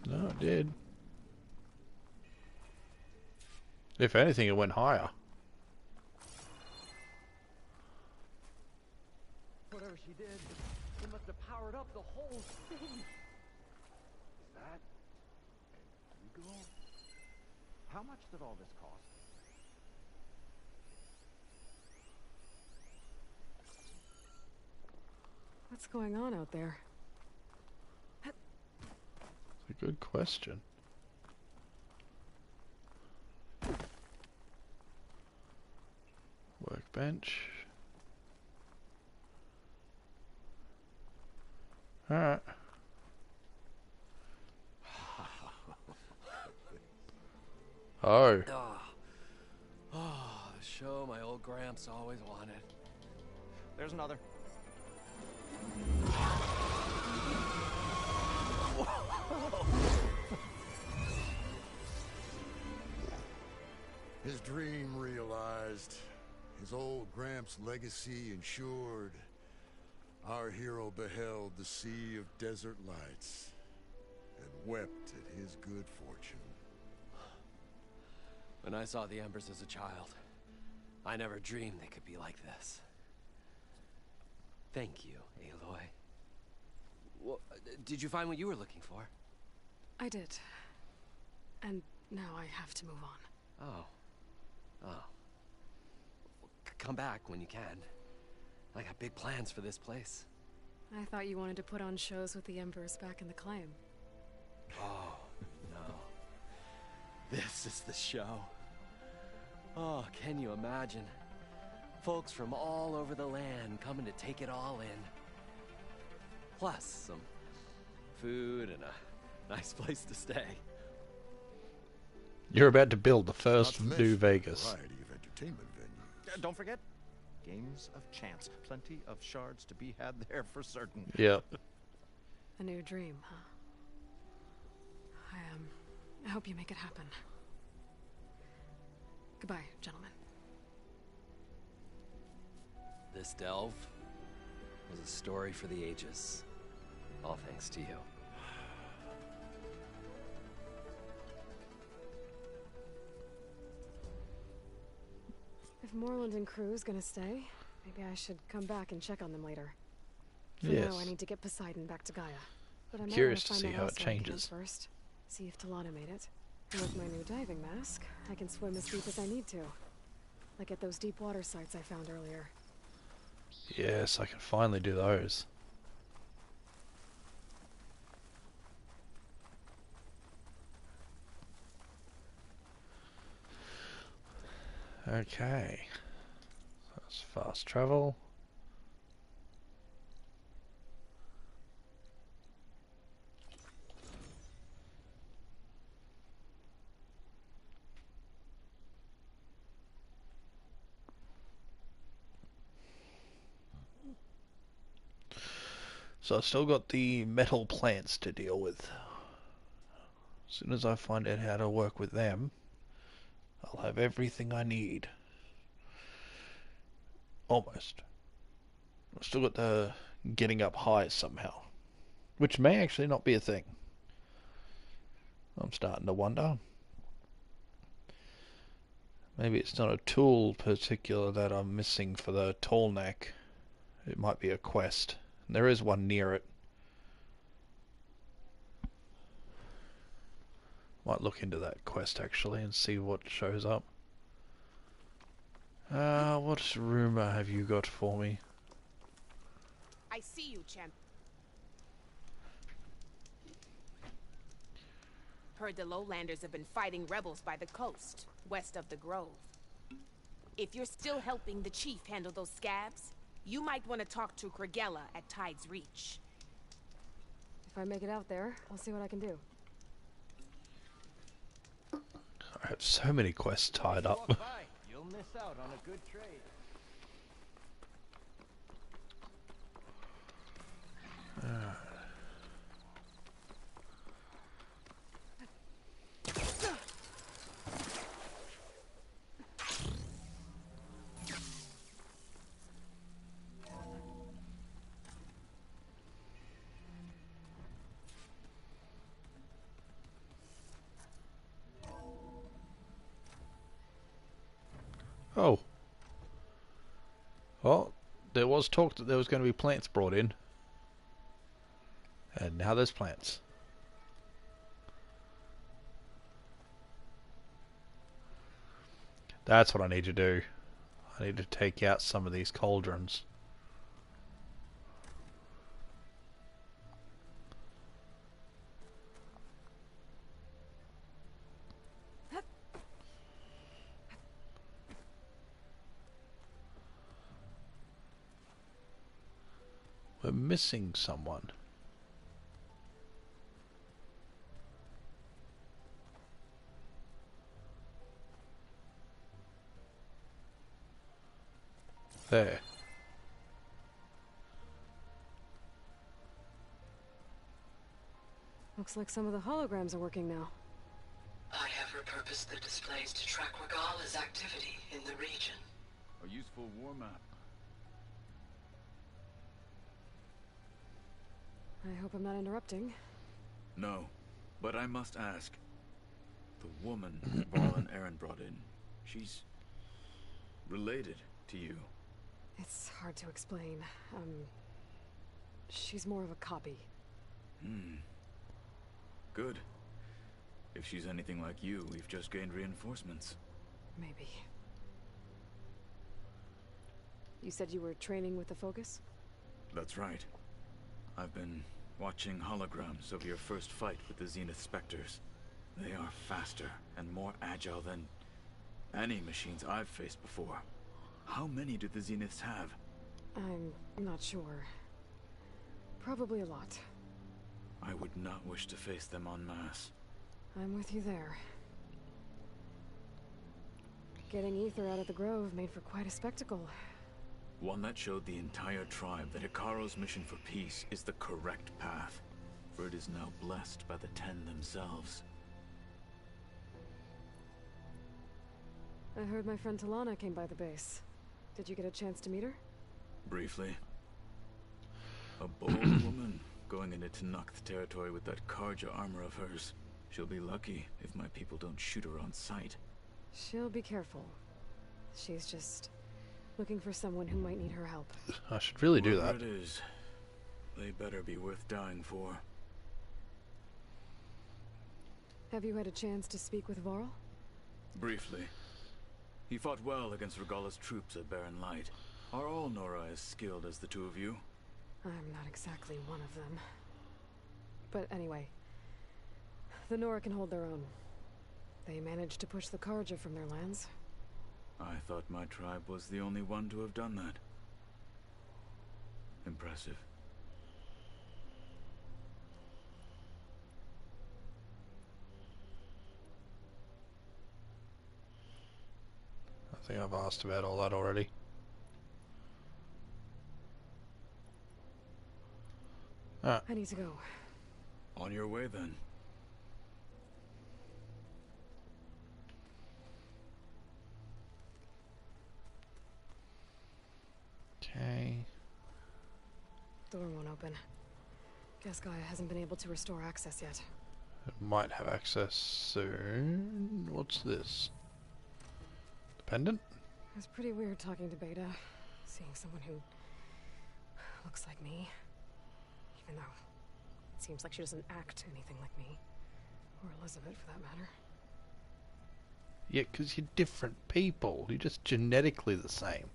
No, it did. If anything, it went higher. Whatever she did, it must have powered up the whole thing. Is that ego? How much did all this cost? What's going on out there? It's a good question. Workbench. Alright. Oh. Oh, the show my old Gramps always wanted. There's another. His dream realized. His old Gramps' legacy ensured. Our hero beheld the sea of desert lights and wept at his good fortune. When I saw the embers as a child, I never dreamed they could be like this. Thank you, Aloy. Well, did you find what you were looking for? I did. And now I have to move on. Oh. Oh. Come back when you can. I got big plans for this place. I thought you wanted to put on shows with the Embers back in the claim. Oh, no. This is the show. Oh, can you imagine? Folks from all over the land coming to take it all in. Plus some food and a nice place to stay. You're about to build the Not first to mention New the Vegas. variety of entertainment venues. Don't forget, games of chance. Plenty of shards to be had there for certain. Yep. A new dream, huh? I hope you make it happen. Goodbye, gentlemen. This delve was a story for the ages. All thanks to you. If Moreland and crew's gonna stay, maybe I should come back and check on them later. For Yes. now, I need to get Poseidon back to Gaia. But I might Curious wanna to find see out how else it where I can changes. first. See if Talana made it. And with my new diving mask, I can swim as deep as I need to. Like at those deep water sites I found earlier. Yes, I can finally do those. Okay. That's fast travel. So I've still got the metal plants to deal with. As soon as I find out how to work with them, I'll have everything I need. Almost. I've still got the getting up high somehow, which may actually not be a thing. I'm starting to wonder. Maybe it's not a tool particular that I'm missing for the tall neck. It might be a quest. There is one near it. Might look into that quest actually and see what shows up. What rumor have you got for me? I see you, champ. Heard the lowlanders have been fighting rebels by the coast, west of the grove. If you're still helping the chief handle those scabs, you might want to talk to Kragella at Tide's Reach. If I make it out there, I'll see what I can do. I have so many quests tied up. You'll miss out on a good trade. Oh. Well, there was talk that there was going to be plants brought in. And now there's plants. That's what I need to do. I need to take out some of these cauldrons. We're missing someone. There. Looks like some of the holograms are working now. I have repurposed the displays to track Regala's activity in the region. A useful war map. I hope I'm not interrupting. No, but I must ask. The woman Varl and Aaron brought in, she's related to you. It's hard to explain. She's more of a copy. Good. If she's anything like you, we've just gained reinforcements. Maybe. You said you were training with the Focus? That's right. I've been watching holograms of your first fight with the Zenith Spectres. They are faster and more agile than any machines I've faced before. How many do the Zeniths have? I'm not sure. Probably a lot. I would not wish to face them en masse. I'm with you there. Getting Aether out of the Grove made for quite a spectacle. One that showed the entire tribe that Hikaru's mission for peace is the correct path, for it is now blessed by the Ten themselves. I heard my friend Talana came by the base. Did you get a chance to meet her? Briefly. A bold woman going into Tenakth territory with that Karja armor of hers. She'll be lucky if my people don't shoot her on sight. She'll be careful. She's just looking for someone who might need her help. I should really do Whoever that. it is, they better be worth dying for. Have you had a chance to speak with Varl? Briefly. He fought well against Regala's troops at Barren Light. Are all Nora as skilled as the two of you? I'm not exactly one of them. But anyway, the Nora can hold their own. They managed to push the Karja from their lands. I thought my tribe was the only one to have done that. Impressive. I think I've asked about all that already. Ah. I need to go. On your way then. Okay. Door won't open. Guess Gaia hasn't been able to restore access yet. It might have access soon. What's this? Dependent? It was pretty weird talking to Beta, seeing someone who looks like me. Even though it seems like she doesn't act anything like me. Or Elizabeth, for that matter. Yeah, because you're different people. You're just genetically the same.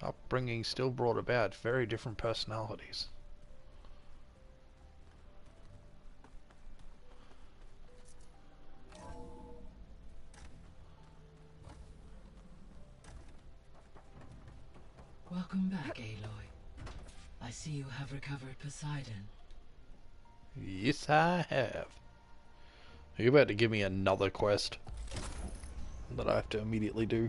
Upbringing still brought about very different personalities. Welcome back, Aloy. I see you have recovered Poseidon. Yes, I have. Are you about to give me another quest that I have to immediately do?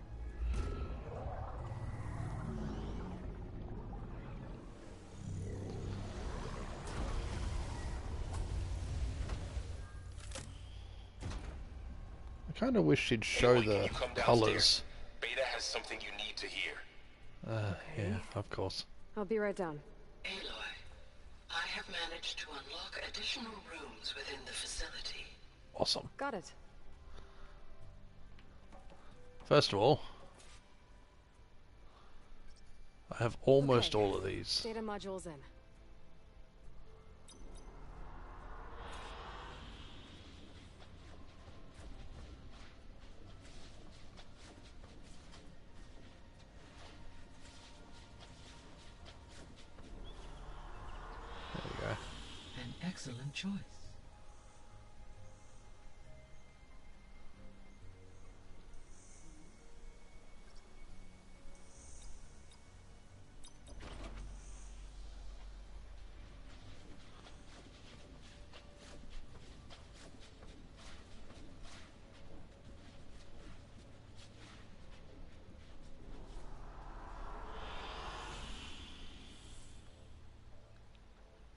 I kind of wish she'd show the colors. Beta has something you need to hear. Yeah, of course. I'll be right down. Aloy, I have managed to unlock additional rooms within the facility. Awesome. Got it. First of all, I have almost Okay. all of these. Data modules in. There we go. An excellent choice.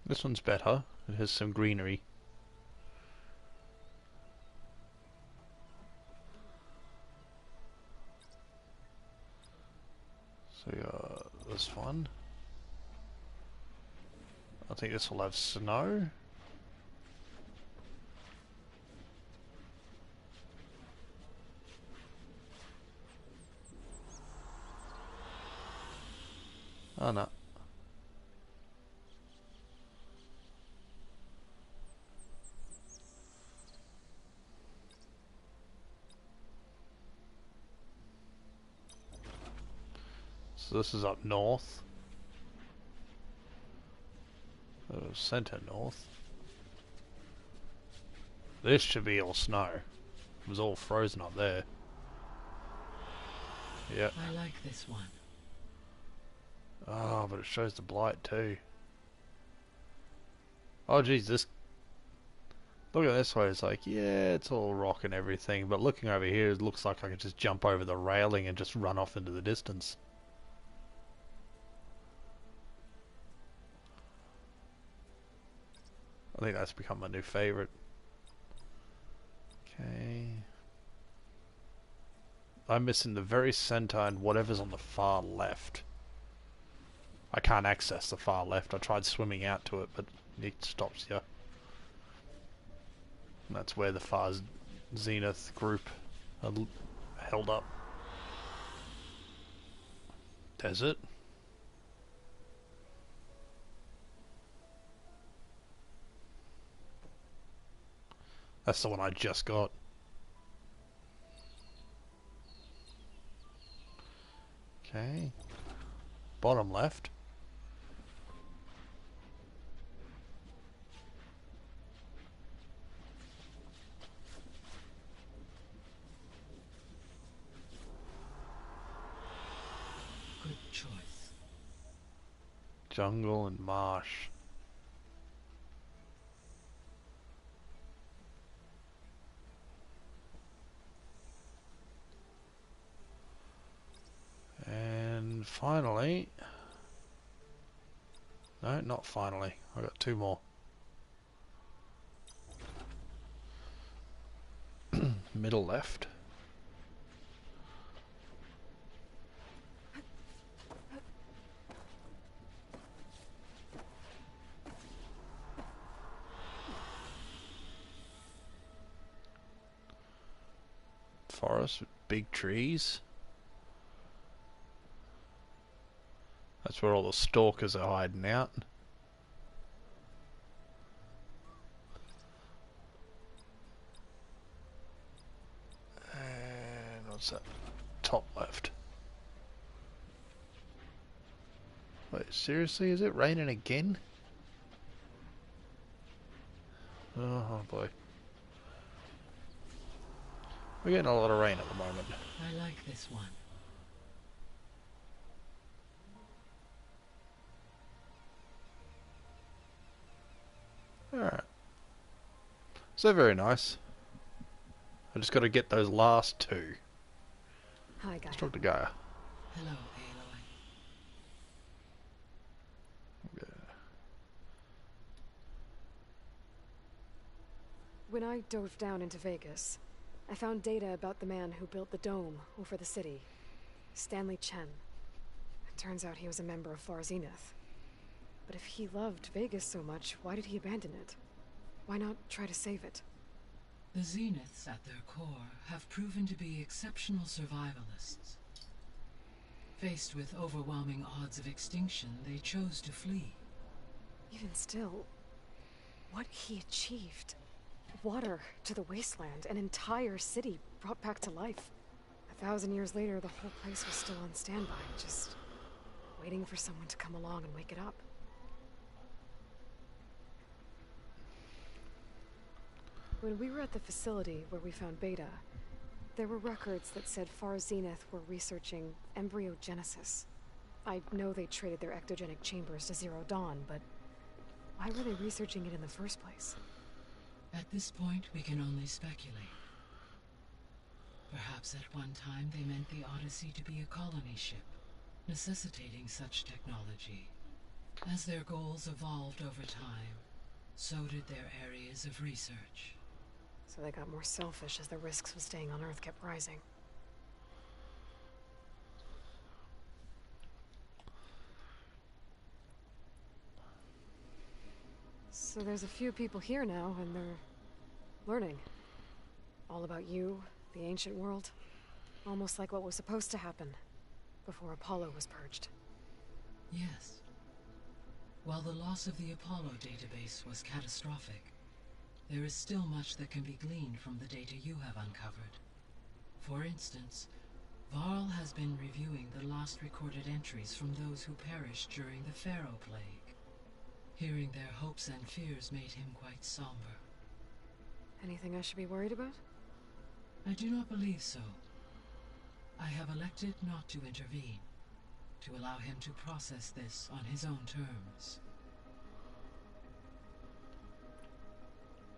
This one's better. It has some greenery. So we got this one. I think this will have snow. Oh no. So this is up north. Center north. This should be all snow. It was all frozen up there. Yep. I like this one. Oh, but it shows the blight too. Oh geez, this... Look at this way, it's like, yeah, it's all rock and everything, but looking over here, it looks like I could just jump over the railing and just run off into the distance. I think that's become my new favorite. Okay. I'm missing the very center and whatever's on the far left. I can't access the far left. I tried swimming out to it, but it stops you. And that's where the far zenith group are held up. Desert. That's the one I just got. Okay. Bottom left. Jungle and marsh. And finally... No, not finally. I got two more. Middle left. Forest with big trees. That's where all the stalkers are hiding out. And what's that? Top left. Wait, seriously? Is it raining again? Oh boy. We're getting a lot of rain at the moment. I like this one. Alright. So very nice. I just got to get those last two. Hi, Gaia. Let's talk to Gaia. Hello, Aloy. Okay. When I dove down into Vegas, I found data about the man who built the dome over the city. Stanley Chen. It turns out he was a member of Far Zenith. But if he loved Vegas so much, why did he abandon it? Why not try to save it? The Zeniths, at their core, have proven to be exceptional survivalists. Faced with overwhelming odds of extinction, they chose to flee. Even still, what he achieved. Water to the wasteland, an entire city brought back to life. 1,000 years later, the whole place was still on standby, just waiting for someone to come along and wake it up. When we were at the facility where we found Beta, there were records that said Far Zenith were researching embryogenesis. I know they traded their ectogenic chambers to Zero Dawn, but why were they researching it in the first place? At this point, we can only speculate. Perhaps at one time they meant the Odyssey to be a colony ship, necessitating such technology. As their goals evolved over time, so did their areas of research. So they got more selfish as the risks of staying on Earth kept rising. So there's a few people here now, and they're learning. All about you, the ancient world. Almost like what was supposed to happen before Apollo was purged. Yes. While the loss of the Apollo database was catastrophic, there is still much that can be gleaned from the data you have uncovered. For instance, Varl has been reviewing the last recorded entries from those who perished during the Pharaoh Plague. Hearing their hopes and fears made him quite somber. Anything I should be worried about? I do not believe so. I have elected not to intervene, to allow him to process this on his own terms.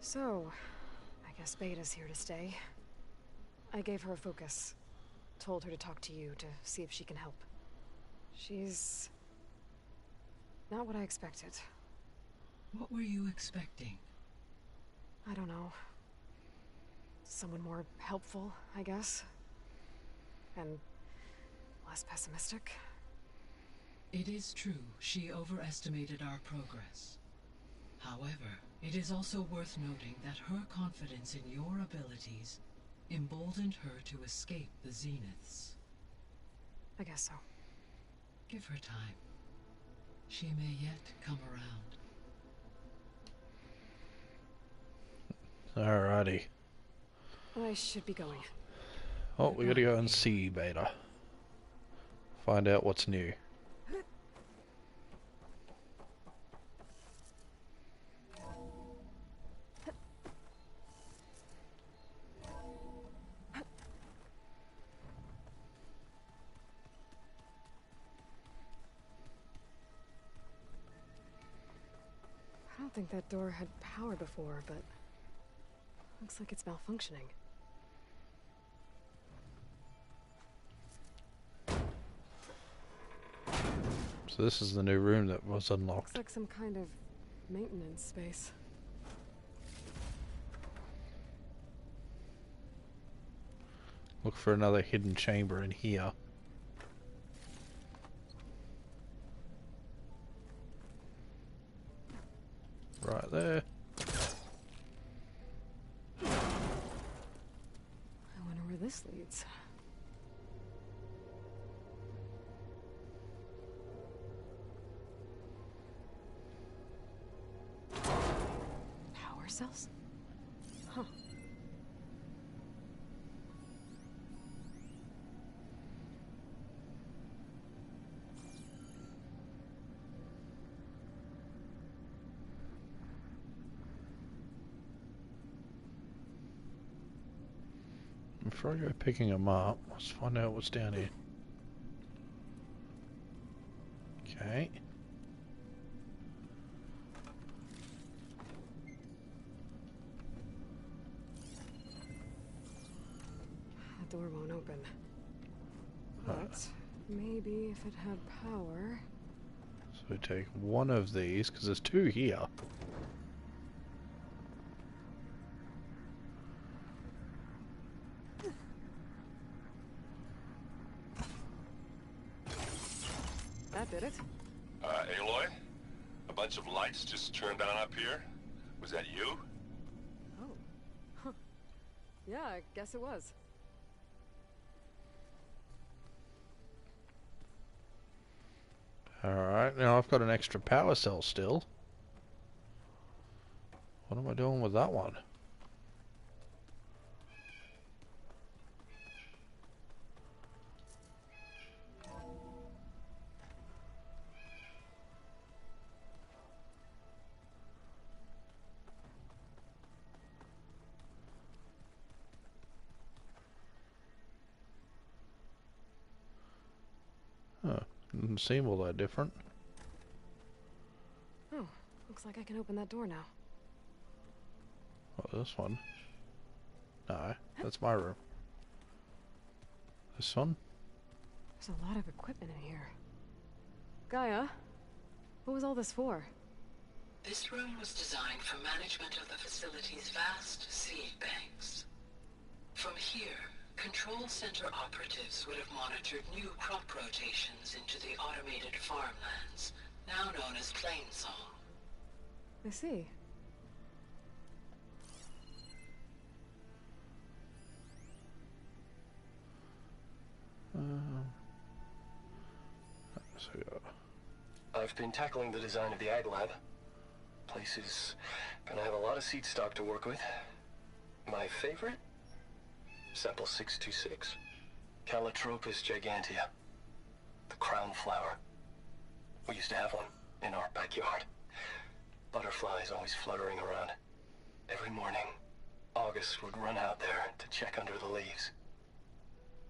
So, I guess Beta's here to stay. I gave her a focus. Told her to talk to you to see if she can help. She's not what I expected. What were you expecting? I don't know. Someone more helpful, I guess. And less pessimistic. It is true, she overestimated our progress. However, it is also worth noting that her confidence in your abilities emboldened her to escape the Zeniths. I guess so. Give her time. She may yet come around. Alrighty. I should be going. Oh, we gotta go and see Beta. Find out what's new. I don't think that door had power before, but looks like it's malfunctioning. So this is the new room that was unlocked. Looks like some kind of maintenance space. Look for another hidden chamber in here. Right there. I wonder where this leads. Power cells? Huh. Before I go picking them up, let's find out what's down here. Okay. That door won't open. But maybe if it had power... So we take one of these, because there's two here. That did it. Aloy? A bunch of lights just turned on up here? Was that you? Oh. Huh. Yeah, I guess it was. Alright, now I've got an extra power cell still. What am I doing with that one? Huh, doesn't seem all that different. Oh, looks like I can open that door now. Oh, this one? No, that's my room. This one? There's a lot of equipment in here. Gaia, what was all this for? This room was designed for management of the facility's vast seed banks. From here, Control Center operatives would have monitored new crop rotations into the automated farmlands, now known as Plainsong. I see. I've been tackling the design of the Ag Lab. Place is gonna have a lot of seed stock to work with. My favorite? Sample 626. Calotropis gigantea. The crown flower. We used to have one in our backyard. Butterflies always fluttering around. Every morning, August would run out there to check under the leaves.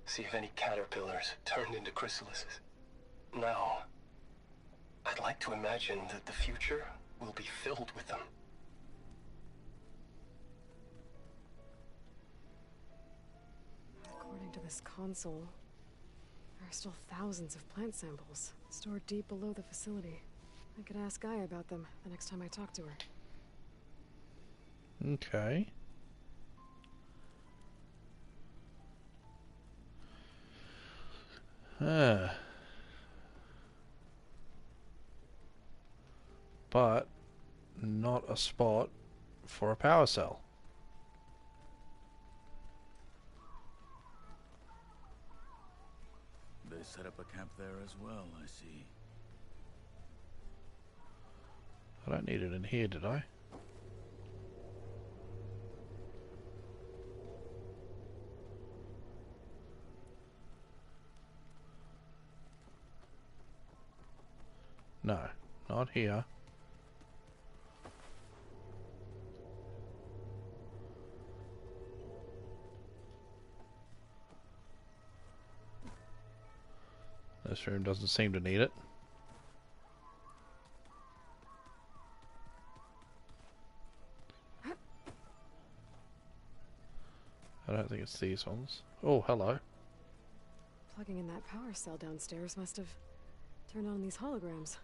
See if any caterpillars turned into chrysalises. Now, I'd like to imagine that the future will be filled with them. According to this console, there are still thousands of plant samples stored deep below the facility. I could ask Gaia about them the next time I talk to her. Okay. But not a spot for a power cell. They set up a camp there as well, I see. I don't need it in here, did I? No, not here. This room doesn't seem to need it. I don't think it's these ones. Oh, hello. Plugging in that power cell downstairs must have turned on these holograms.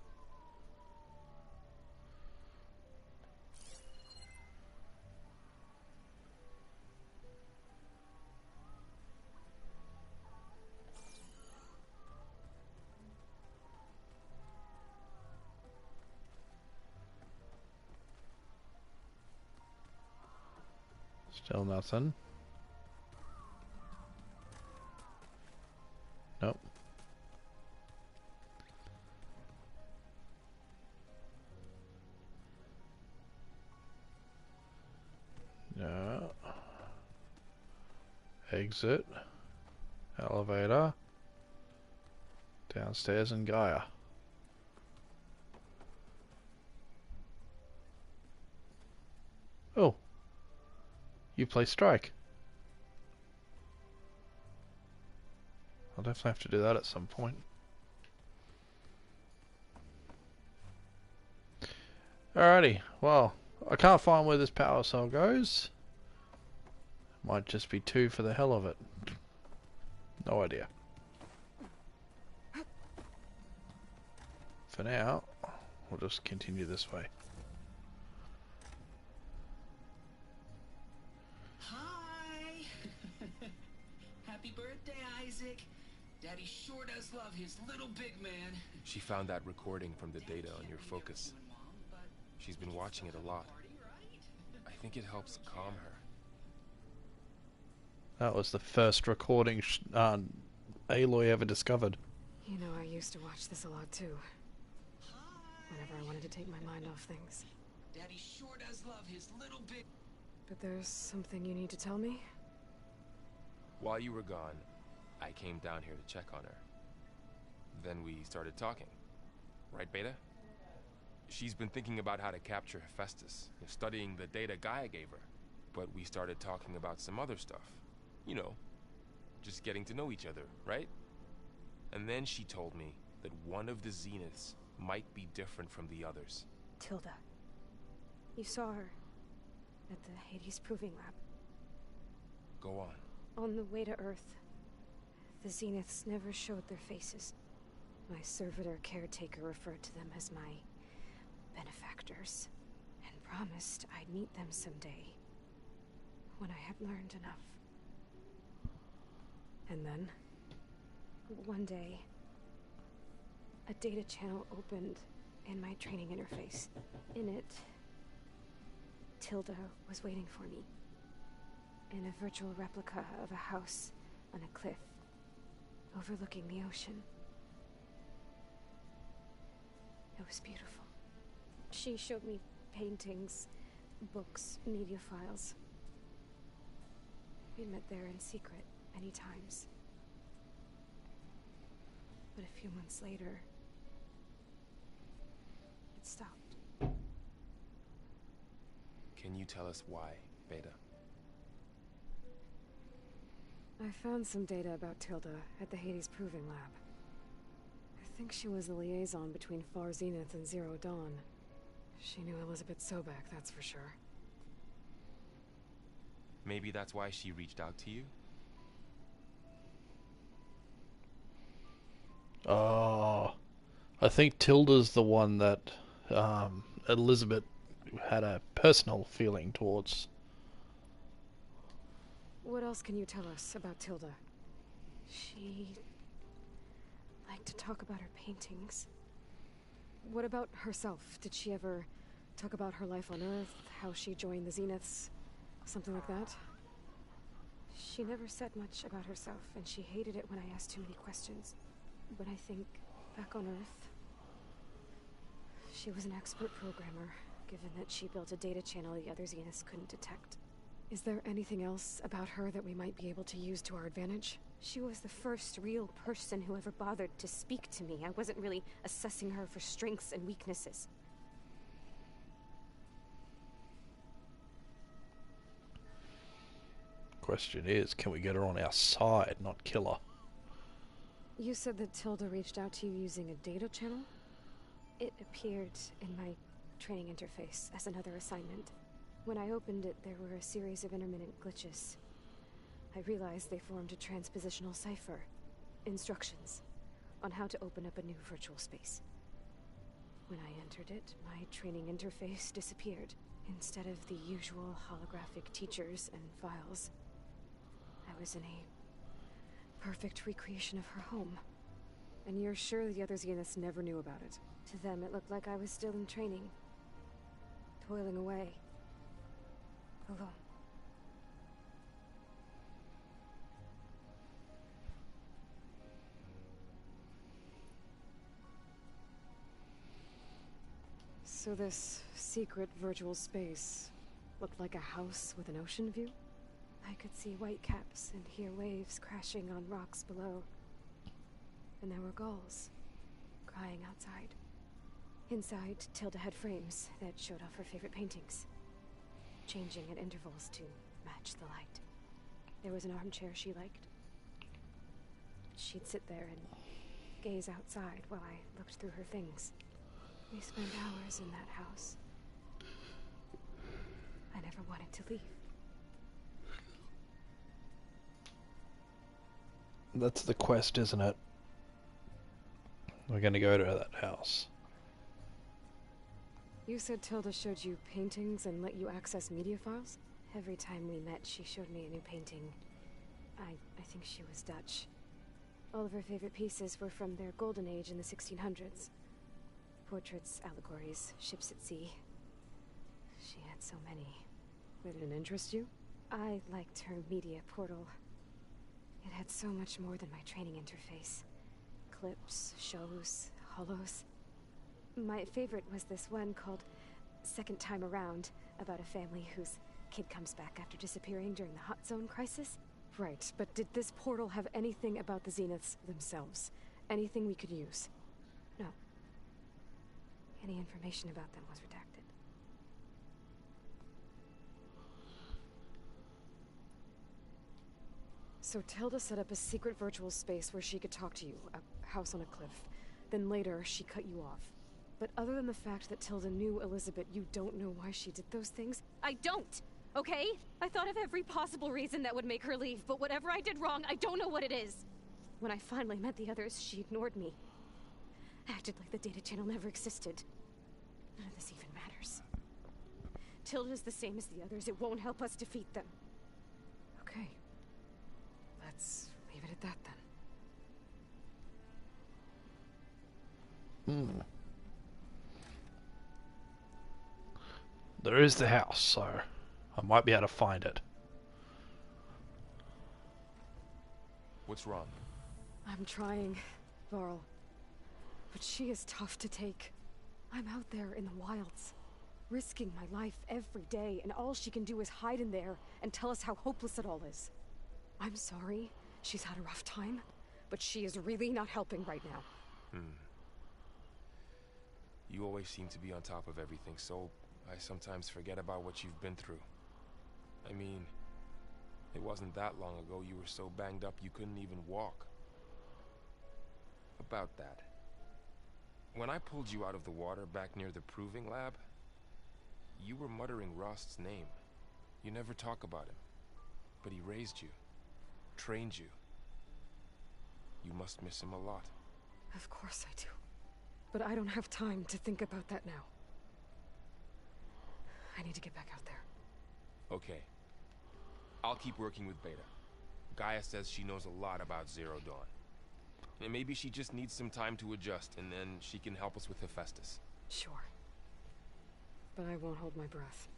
Still nothing. Nope. No. Exit. Elevator. Downstairs in Gaia. Oh. You play Strike. I'll definitely have to do that at some point. Alrighty, well, I can't find where this power cell goes. Might just be two for the hell of it. No idea. For now, we'll just continue this way. Hi! Happy birthday, Isaac. Daddy sure does love his little big man. She found that recording from the data on your focus. She's been watching it a lot. I think it helps calm her. That was the first recording Aloy ever discovered. You know, I used to watch this a lot too. Whenever I wanted to take my mind off things. Daddy sure does love his little big... But there's something you need to tell me? While you were gone, I came down here to check on her. Then we started talking. Right, Beta? She's been thinking about how to capture Hephaestus, studying the data Gaia gave her. But we started talking about some other stuff. You know, just getting to know each other, right? And then she told me that one of the Zeniths might be different from the others. Tilda. You saw her at the Hades Proving Lab. Go on. On the way to Earth, the Zeniths never showed their faces. My servitor caretaker referred to them as my benefactors, and promised I'd meet them someday, when I had learned enough. And then, one day, a data channel opened in my training interface. In it, Tilda was waiting for me, in a virtual replica of a house on a cliff, overlooking the ocean. It was beautiful. She showed me paintings, books, media files. We met there in secret many times. But a few months later, it stopped. Can you tell us why, Beta? I found some data about Tilda at the Hades Proving Lab. I think she was the liaison between Far Zenith and Zero Dawn. She knew Elizabeth Sobek, that's for sure. Maybe that's why she reached out to you? Oh, I think Tilda's the one that Elizabeth had a personal feeling towards. What else can you tell us about Tilda? She liked to talk about her paintings. What about herself? Did she ever talk about her life on Earth, how she joined the Zeniths, something like that? She never said much about herself, and she hated it when I asked too many questions. But I think, back on Earth, she was an expert programmer, given that she built a data channel the other Zeniths couldn't detect. Is there anything else about her that we might be able to use to our advantage? She was the first real person who ever bothered to speak to me. I wasn't really assessing her for strengths and weaknesses. Question is, can we get her on our side, not kill her? You said that Tilda reached out to you using a data channel? It appeared in my training interface as another assignment. When I opened it, there were a series of intermittent glitches. I realized they formed a transpositional cipher. Instructions on how to open up a new virtual space. When I entered it, my training interface disappeared. Instead of the usual holographic teachers and files, I was in a perfect recreation of her home. And you're sure the other Zeniths never knew about it? To them, it looked like I was still in training. Toiling away. Alone. So this secret virtual space looked like a house with an ocean view? I could see whitecaps and hear waves crashing on rocks below. And there were gulls crying outside. Inside, Tilda had frames that showed off her favorite paintings, changing at intervals to match the light. There was an armchair she liked. She'd sit there and gaze outside while I looked through her things. We spent hours in that house. I never wanted to leave. That's the quest, isn't it? We're gonna go to that house. You said Tilda showed you paintings and let you access media files? Every time we met, she showed me a new painting. I think she was Dutch. All of her favorite pieces were from their golden age in the 1600s. Portraits, allegories, ships at sea. She had so many. Did it interest you? I liked her media portal. It had so much more than my training interface. Clips, shows, holos. My favorite was this one called Second Time Around, about a family whose kid comes back after disappearing during the Hot Zone crisis. Right, but did this portal have anything about the Zeniths themselves? Anything we could use? No. Any information about them was redacted. So Tilda set up a secret virtual space where she could talk to you, a house on a cliff. Then later, she cut you off. But other than the fact that Tilda knew Elizabeth, you don't know why she did those things? I don't! Okay? I thought of every possible reason that would make her leave, but whatever I did wrong, I don't know what it is. When I finally met the others, she ignored me. Acted like the data channel never existed. None of this even matters. Tilda's the same as the others. It won't help us defeat them. Okay. Let's leave it at that then. There is the house, so I might be able to find it. What's wrong? I'm trying, Varl. But she is tough to take. I'm out there in the wilds, risking my life every day, and all she can do is hide in there and tell us how hopeless it all is. I'm sorry, she's had a rough time, but she is really not helping right now. You always seem to be on top of everything, so I sometimes forget about what you've been through. I mean, it wasn't that long ago you were so banged up you couldn't even walk. About that. When I pulled you out of the water back near the proving lab, you were muttering Rost's name. You never talk about him. But he raised you, trained you. You must miss him a lot. Of course I do. But I don't have time to think about that now. I need to get back out there. Okay. I'll keep working with Beta. Gaia says she knows a lot about Zero Dawn. And maybe she just needs some time to adjust, and then she can help us with Hephaestus. Sure. But I won't hold my breath.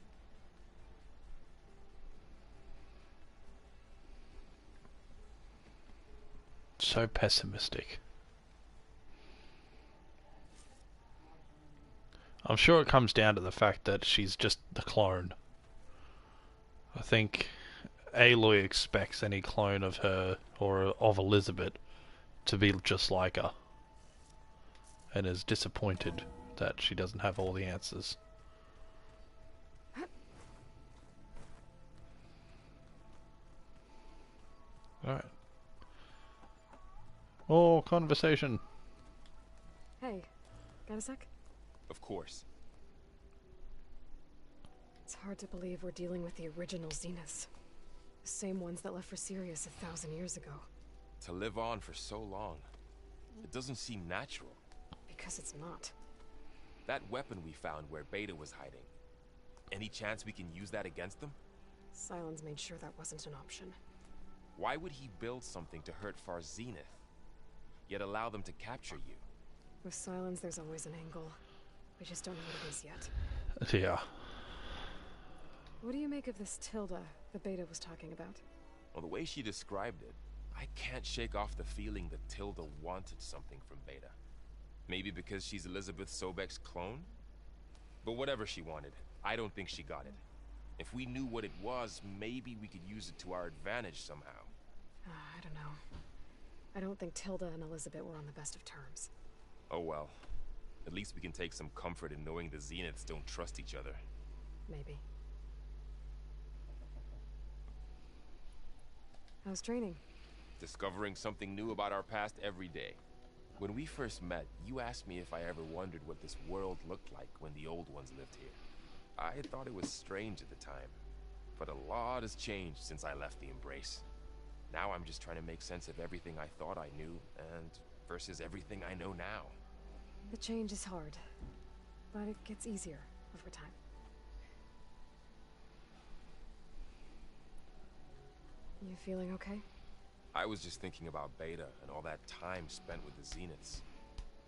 So pessimistic. I'm sure it comes down to the fact that she's just the clone. I think Aloy expects any clone of her, or of Elizabeth, to be just like her. And is disappointed that she doesn't have all the answers. Alright. Oh, conversation. Hey, got a sec? Of course. It's hard to believe we're dealing with the original Zeniths. The same ones that left for Sirius 1,000 years ago. To live on for so long, it doesn't seem natural. Because it's not. That weapon we found where Beta was hiding. Any chance we can use that against them? Sylens made sure that wasn't an option. Why would he build something to hurt Far Zenith, yet allow them to capture you? With Sylens, there's always an angle. We just don't know what it is yet. Yeah. What do you make of this Tilda the Beta was talking about? Well, the way she described it, I can't shake off the feeling that Tilda wanted something from Beta. Maybe because she's Elizabeth Sobek's clone? But whatever she wanted, I don't think she got it. If we knew what it was, maybe we could use it to our advantage somehow. I don't know. I don't think Tilda and Elizabeth were on the best of terms. Oh well. At least we can take some comfort in knowing the Zeniths don't trust each other. Maybe. How's training? Discovering something new about our past every day. When we first met, you asked me if I ever wondered what this world looked like when the old ones lived here. I thought it was strange at the time, but a lot has changed since I left the Embrace. Now I'm just trying to make sense of everything I thought I knew, and versus everything I know now. The change is hard, but it gets easier over time. You feeling okay? I was just thinking about Beta and all that time spent with the Zeniths.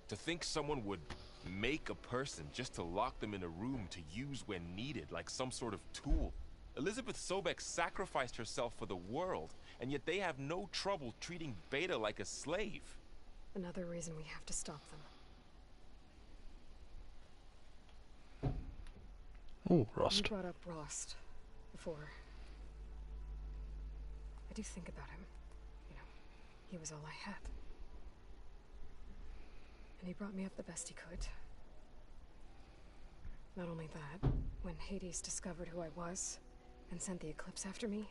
To think someone would make a person just to lock them in a room to use when needed, like some sort of tool. Elizabeth Sobek sacrificed herself for the world, and yet they have no trouble treating Beta like a slave. Another reason we have to stop them. Ooh, Rost. You brought up Rost before. I do think about him. You know, he was all I had. And he brought me up the best he could. Not only that, when Hades discovered who I was and sent the Eclipse after me,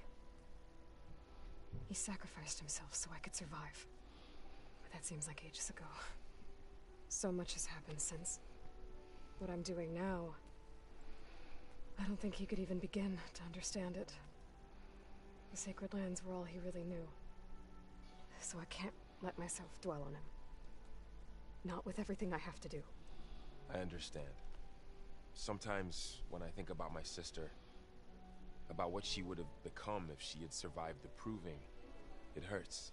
he sacrificed himself so I could survive. But that seems like ages ago. So much has happened since. What I'm doing now, I don't think he could even begin to understand it. The Sacred Lands were all he really knew. So I can't let myself dwell on him. Not with everything I have to do. I understand. Sometimes, when I think about my sister, about what she would have become if she had survived the Proving, it hurts.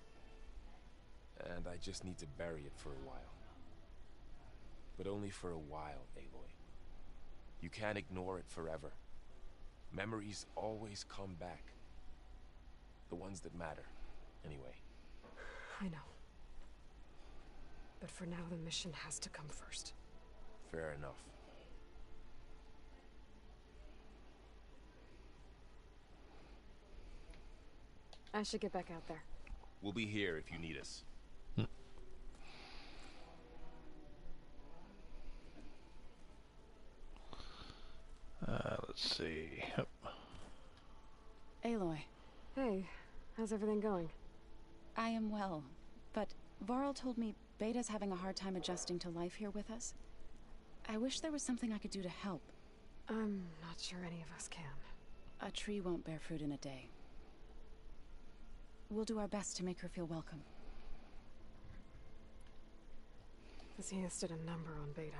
And I just need to bury it for a while. But only for a while, Aloy. You can't ignore it forever. Memories always come back. The ones that matter, anyway. I know. But for now, the mission has to come first. Fair enough. I should get back out there. We'll be here if you need us. Let's see. Yep. Aloy. Hey, how's everything going? I am well, but Varl told me Beta's having a hard time adjusting to life here with us. I wish there was something I could do to help. I'm not sure any of us can. A tree won't bear fruit in a day. We'll do our best to make her feel welcome. The Zeniths did a number on Beta.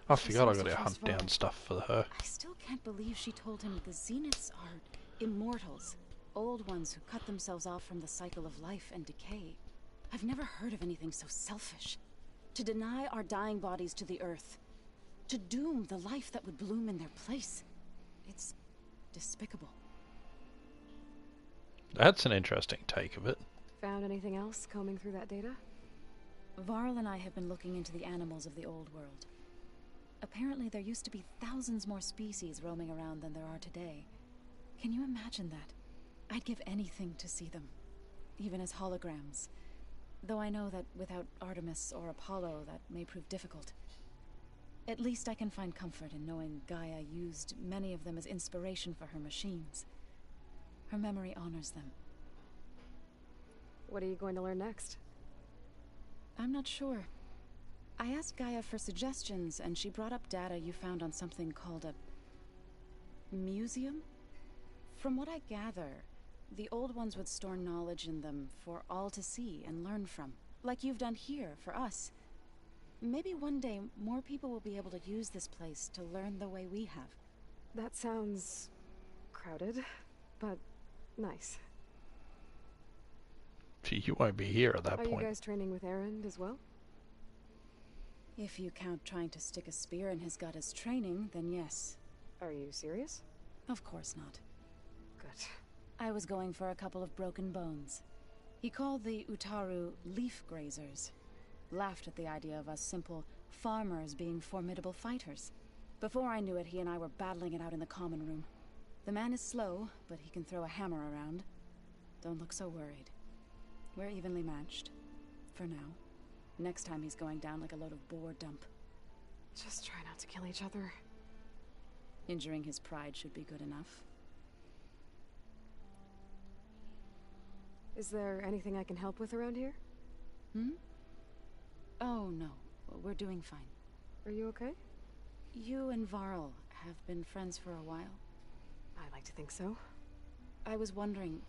I forgot I gotta hunt down stuff for her. I still can't believe she told him the Zeniths are immortals. Old ones who cut themselves off from the cycle of life and decay. I've never heard of anything so selfish. To deny our dying bodies to the earth. To doom the life that would bloom in their place. It's despicable. That's an interesting take of it. Found anything else combing through that data? Varl and I have been looking into the animals of the old world. Apparently there used to be thousands more species roaming around than there are today. Can you imagine that? I'd give anything to see them, even as holograms. Though I know that without Artemis or Apollo, that may prove difficult. At least I can find comfort in knowing Gaia used many of them as inspiration for her machines. Her memory honors them. What are you going to learn next? I'm not sure. I asked Gaia for suggestions, and she brought up data you found on something called a museum? From what I gather, the old ones would store knowledge in them for all to see and learn from, like you've done here for us. Maybe one day more people will be able to use this place to learn the way we have. That sounds crowded, but nice. Gee, you won't be here at that Are point. you guys training with Erend as well? If you count trying to stick a spear in his gut as training, then yes. Are you serious? Of course not. Good. I was going for a couple of broken bones. He called the Utaru leaf grazers. Laughed at the idea of us simple farmers being formidable fighters. Before I knew it, he and I were battling it out in the common room. The man is slow, but he can throw a hammer around. Don't look so worried. We're evenly matched. For now. Next time he's going down like a load of boar dump. Just try not to kill each other. Injuring his pride should be good enough. Is there anything I can help with around here? Hmm? Oh, no. We're doing fine. Are you okay? You and Varl have been friends for a while. I like to think so. I was wondering,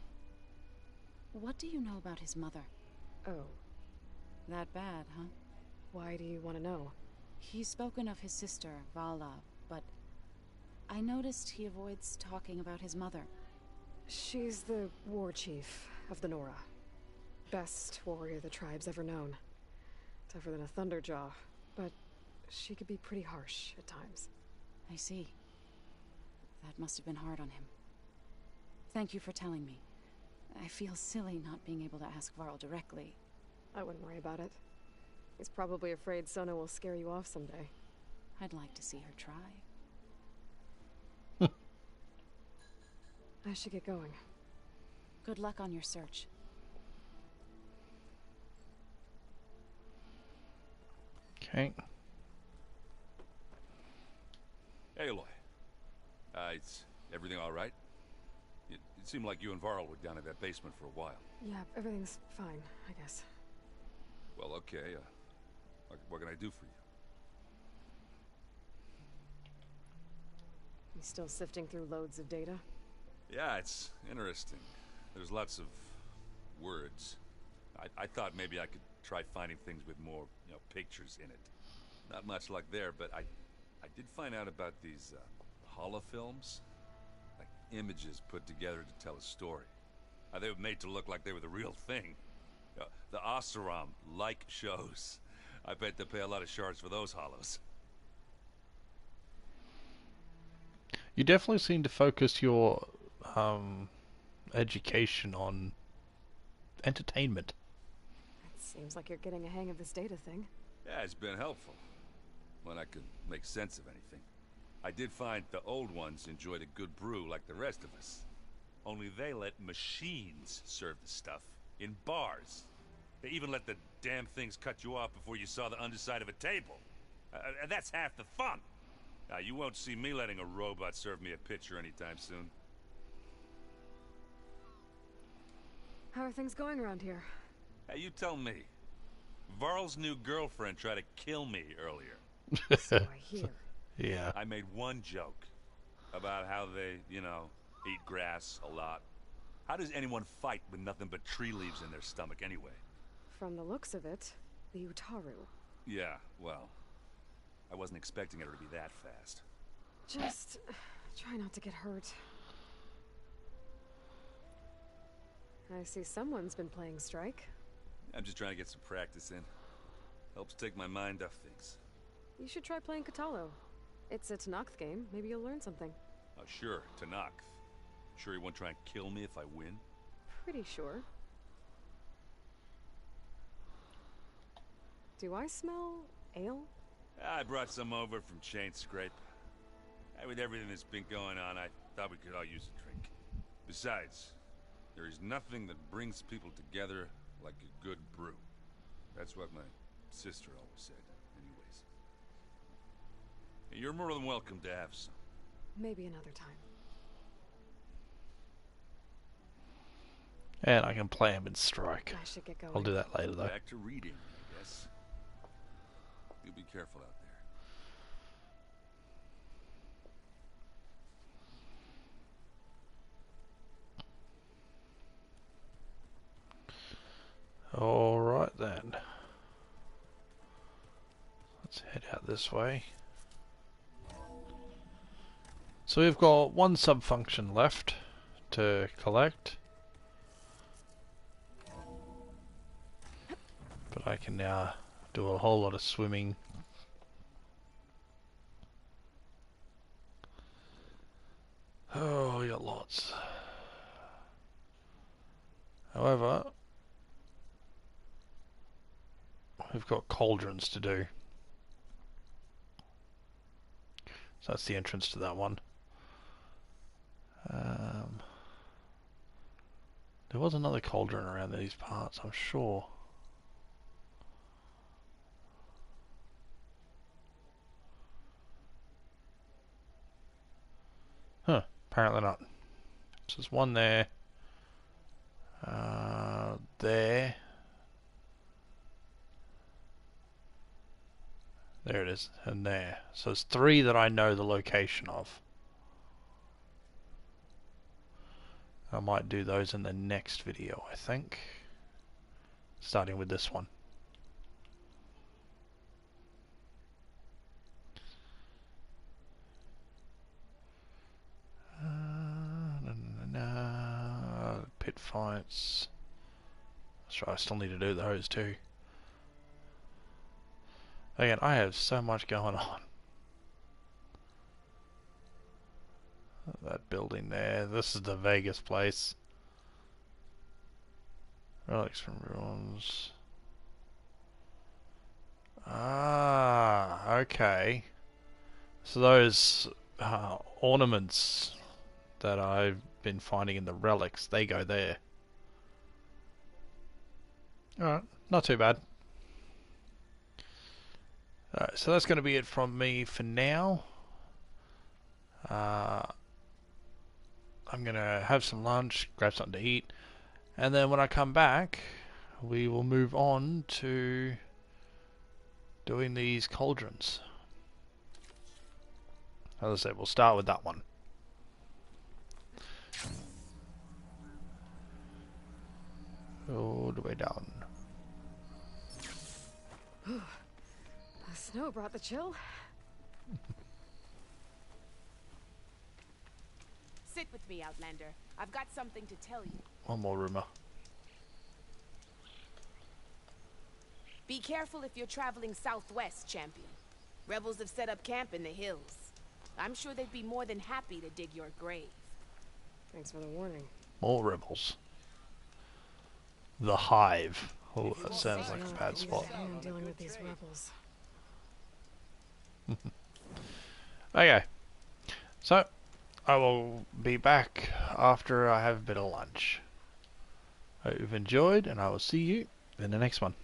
what do you know about his mother? Oh. That bad, huh? Why do you want to know? He's spoken of his sister, Vala, but I noticed he avoids talking about his mother. She's the war chief of the Nora. Best warrior the tribe's ever known. Tougher than a Thunderjaw, but she could be pretty harsh at times. I see. That must have been hard on him. Thank you for telling me. I feel silly not being able to ask Varl directly. I wouldn't worry about it. He's probably afraid Sona will scare you off someday. I'd like to see her try. I should get going. Good luck on your search. Okay. Aloy. Is everything all right? It seemed like you and Varl were down in that basement for a while. Yeah, everything's fine, I guess. Well, okay. What can I do for you? You still sifting through loads of data? Yeah, it's interesting. There's lots of words. I thought maybe I could try finding things with more, pictures in it. Not much luck there, but I did find out about these holofilms. Like images put together to tell a story. They were made to look like they were the real thing. The Oseram like shows. I bet they pay a lot of shards for those hollows. You definitely seem to focus your education on entertainment. It seems like you're getting a hang of this data thing. Yeah, it's been helpful. When I could make sense of anything. I did find the old ones enjoyed a good brew like the rest of us. Only they let machines serve the stuff in bars. They even let the damn things cut you off before you saw the underside of a table. And that's half the fun. Now, you won't see me letting a robot serve me a pitcher anytime soon. How are things going around here? Hey, you tell me. Varl's new girlfriend tried to kill me earlier. So I hear. Yeah. I made one joke about how they, eat grass a lot. How does anyone fight with nothing but tree leaves in their stomach anyway? From the looks of it, the Utaru. Yeah, well, I wasn't expecting her to be that fast. Just try not to get hurt. I see someone's been playing Strike. I'm just trying to get some practice in. Helps take my mind off things. You should try playing Katalo. It's a Tanakh game. Maybe you'll learn something. Oh, sure, Tanakh. Sure he won't try and kill me if I win? Pretty sure. Do I smell ale? I brought some over from Chain Scrape. With everything that's been going on, I thought we could all use a drink. Besides, there is nothing that brings people together like a good brew. That's what my sister always said, anyways. You're more than welcome to have some. Maybe another time. And I can play him in Strike. I should get going. I'll do that later, though. Back to reading, I guess. You be careful out there. Let's head out this way. So we've got one sub-function left to collect. But I can now do a whole lot of swimming. Oh, we got lots. However, we've got cauldrons to do. So that's the entrance to that one. There was another cauldron around these parts, I'm sure. Huh, apparently not. So there's one there. There. There it is, and there. So there's 3 that I know the location of. I might do those in the next video, I think. Starting with this one. Pit fights. That's right, I still need to do those too. Again, I have so much going on. That building there. This is the Vegas place. Relics from ruins. Ah, okay. So those ornaments that I've been finding in the relics, they go there. Alright, not too bad. Alright, so that's going to be it from me for now. I'm going to have some lunch, grab something to eat, and then when I come back, we will move on to doing these cauldrons. As I said, we'll start with that one. All the way down. The snow brought the chill. Sit with me, Outlander. I've got something to tell you. One more rumor. Be careful if you're traveling southwest, champion. Rebels have set up camp in the hills. I'm sure they'd be more than happy to dig your grave. Thanks for the warning. More rebels. The Hive. Oh, that sounds like a bad spot. I'm dealing with these rebels. Okay. So, I will be back after I have a bit of lunch. I hope you've enjoyed, and I will see you in the next one.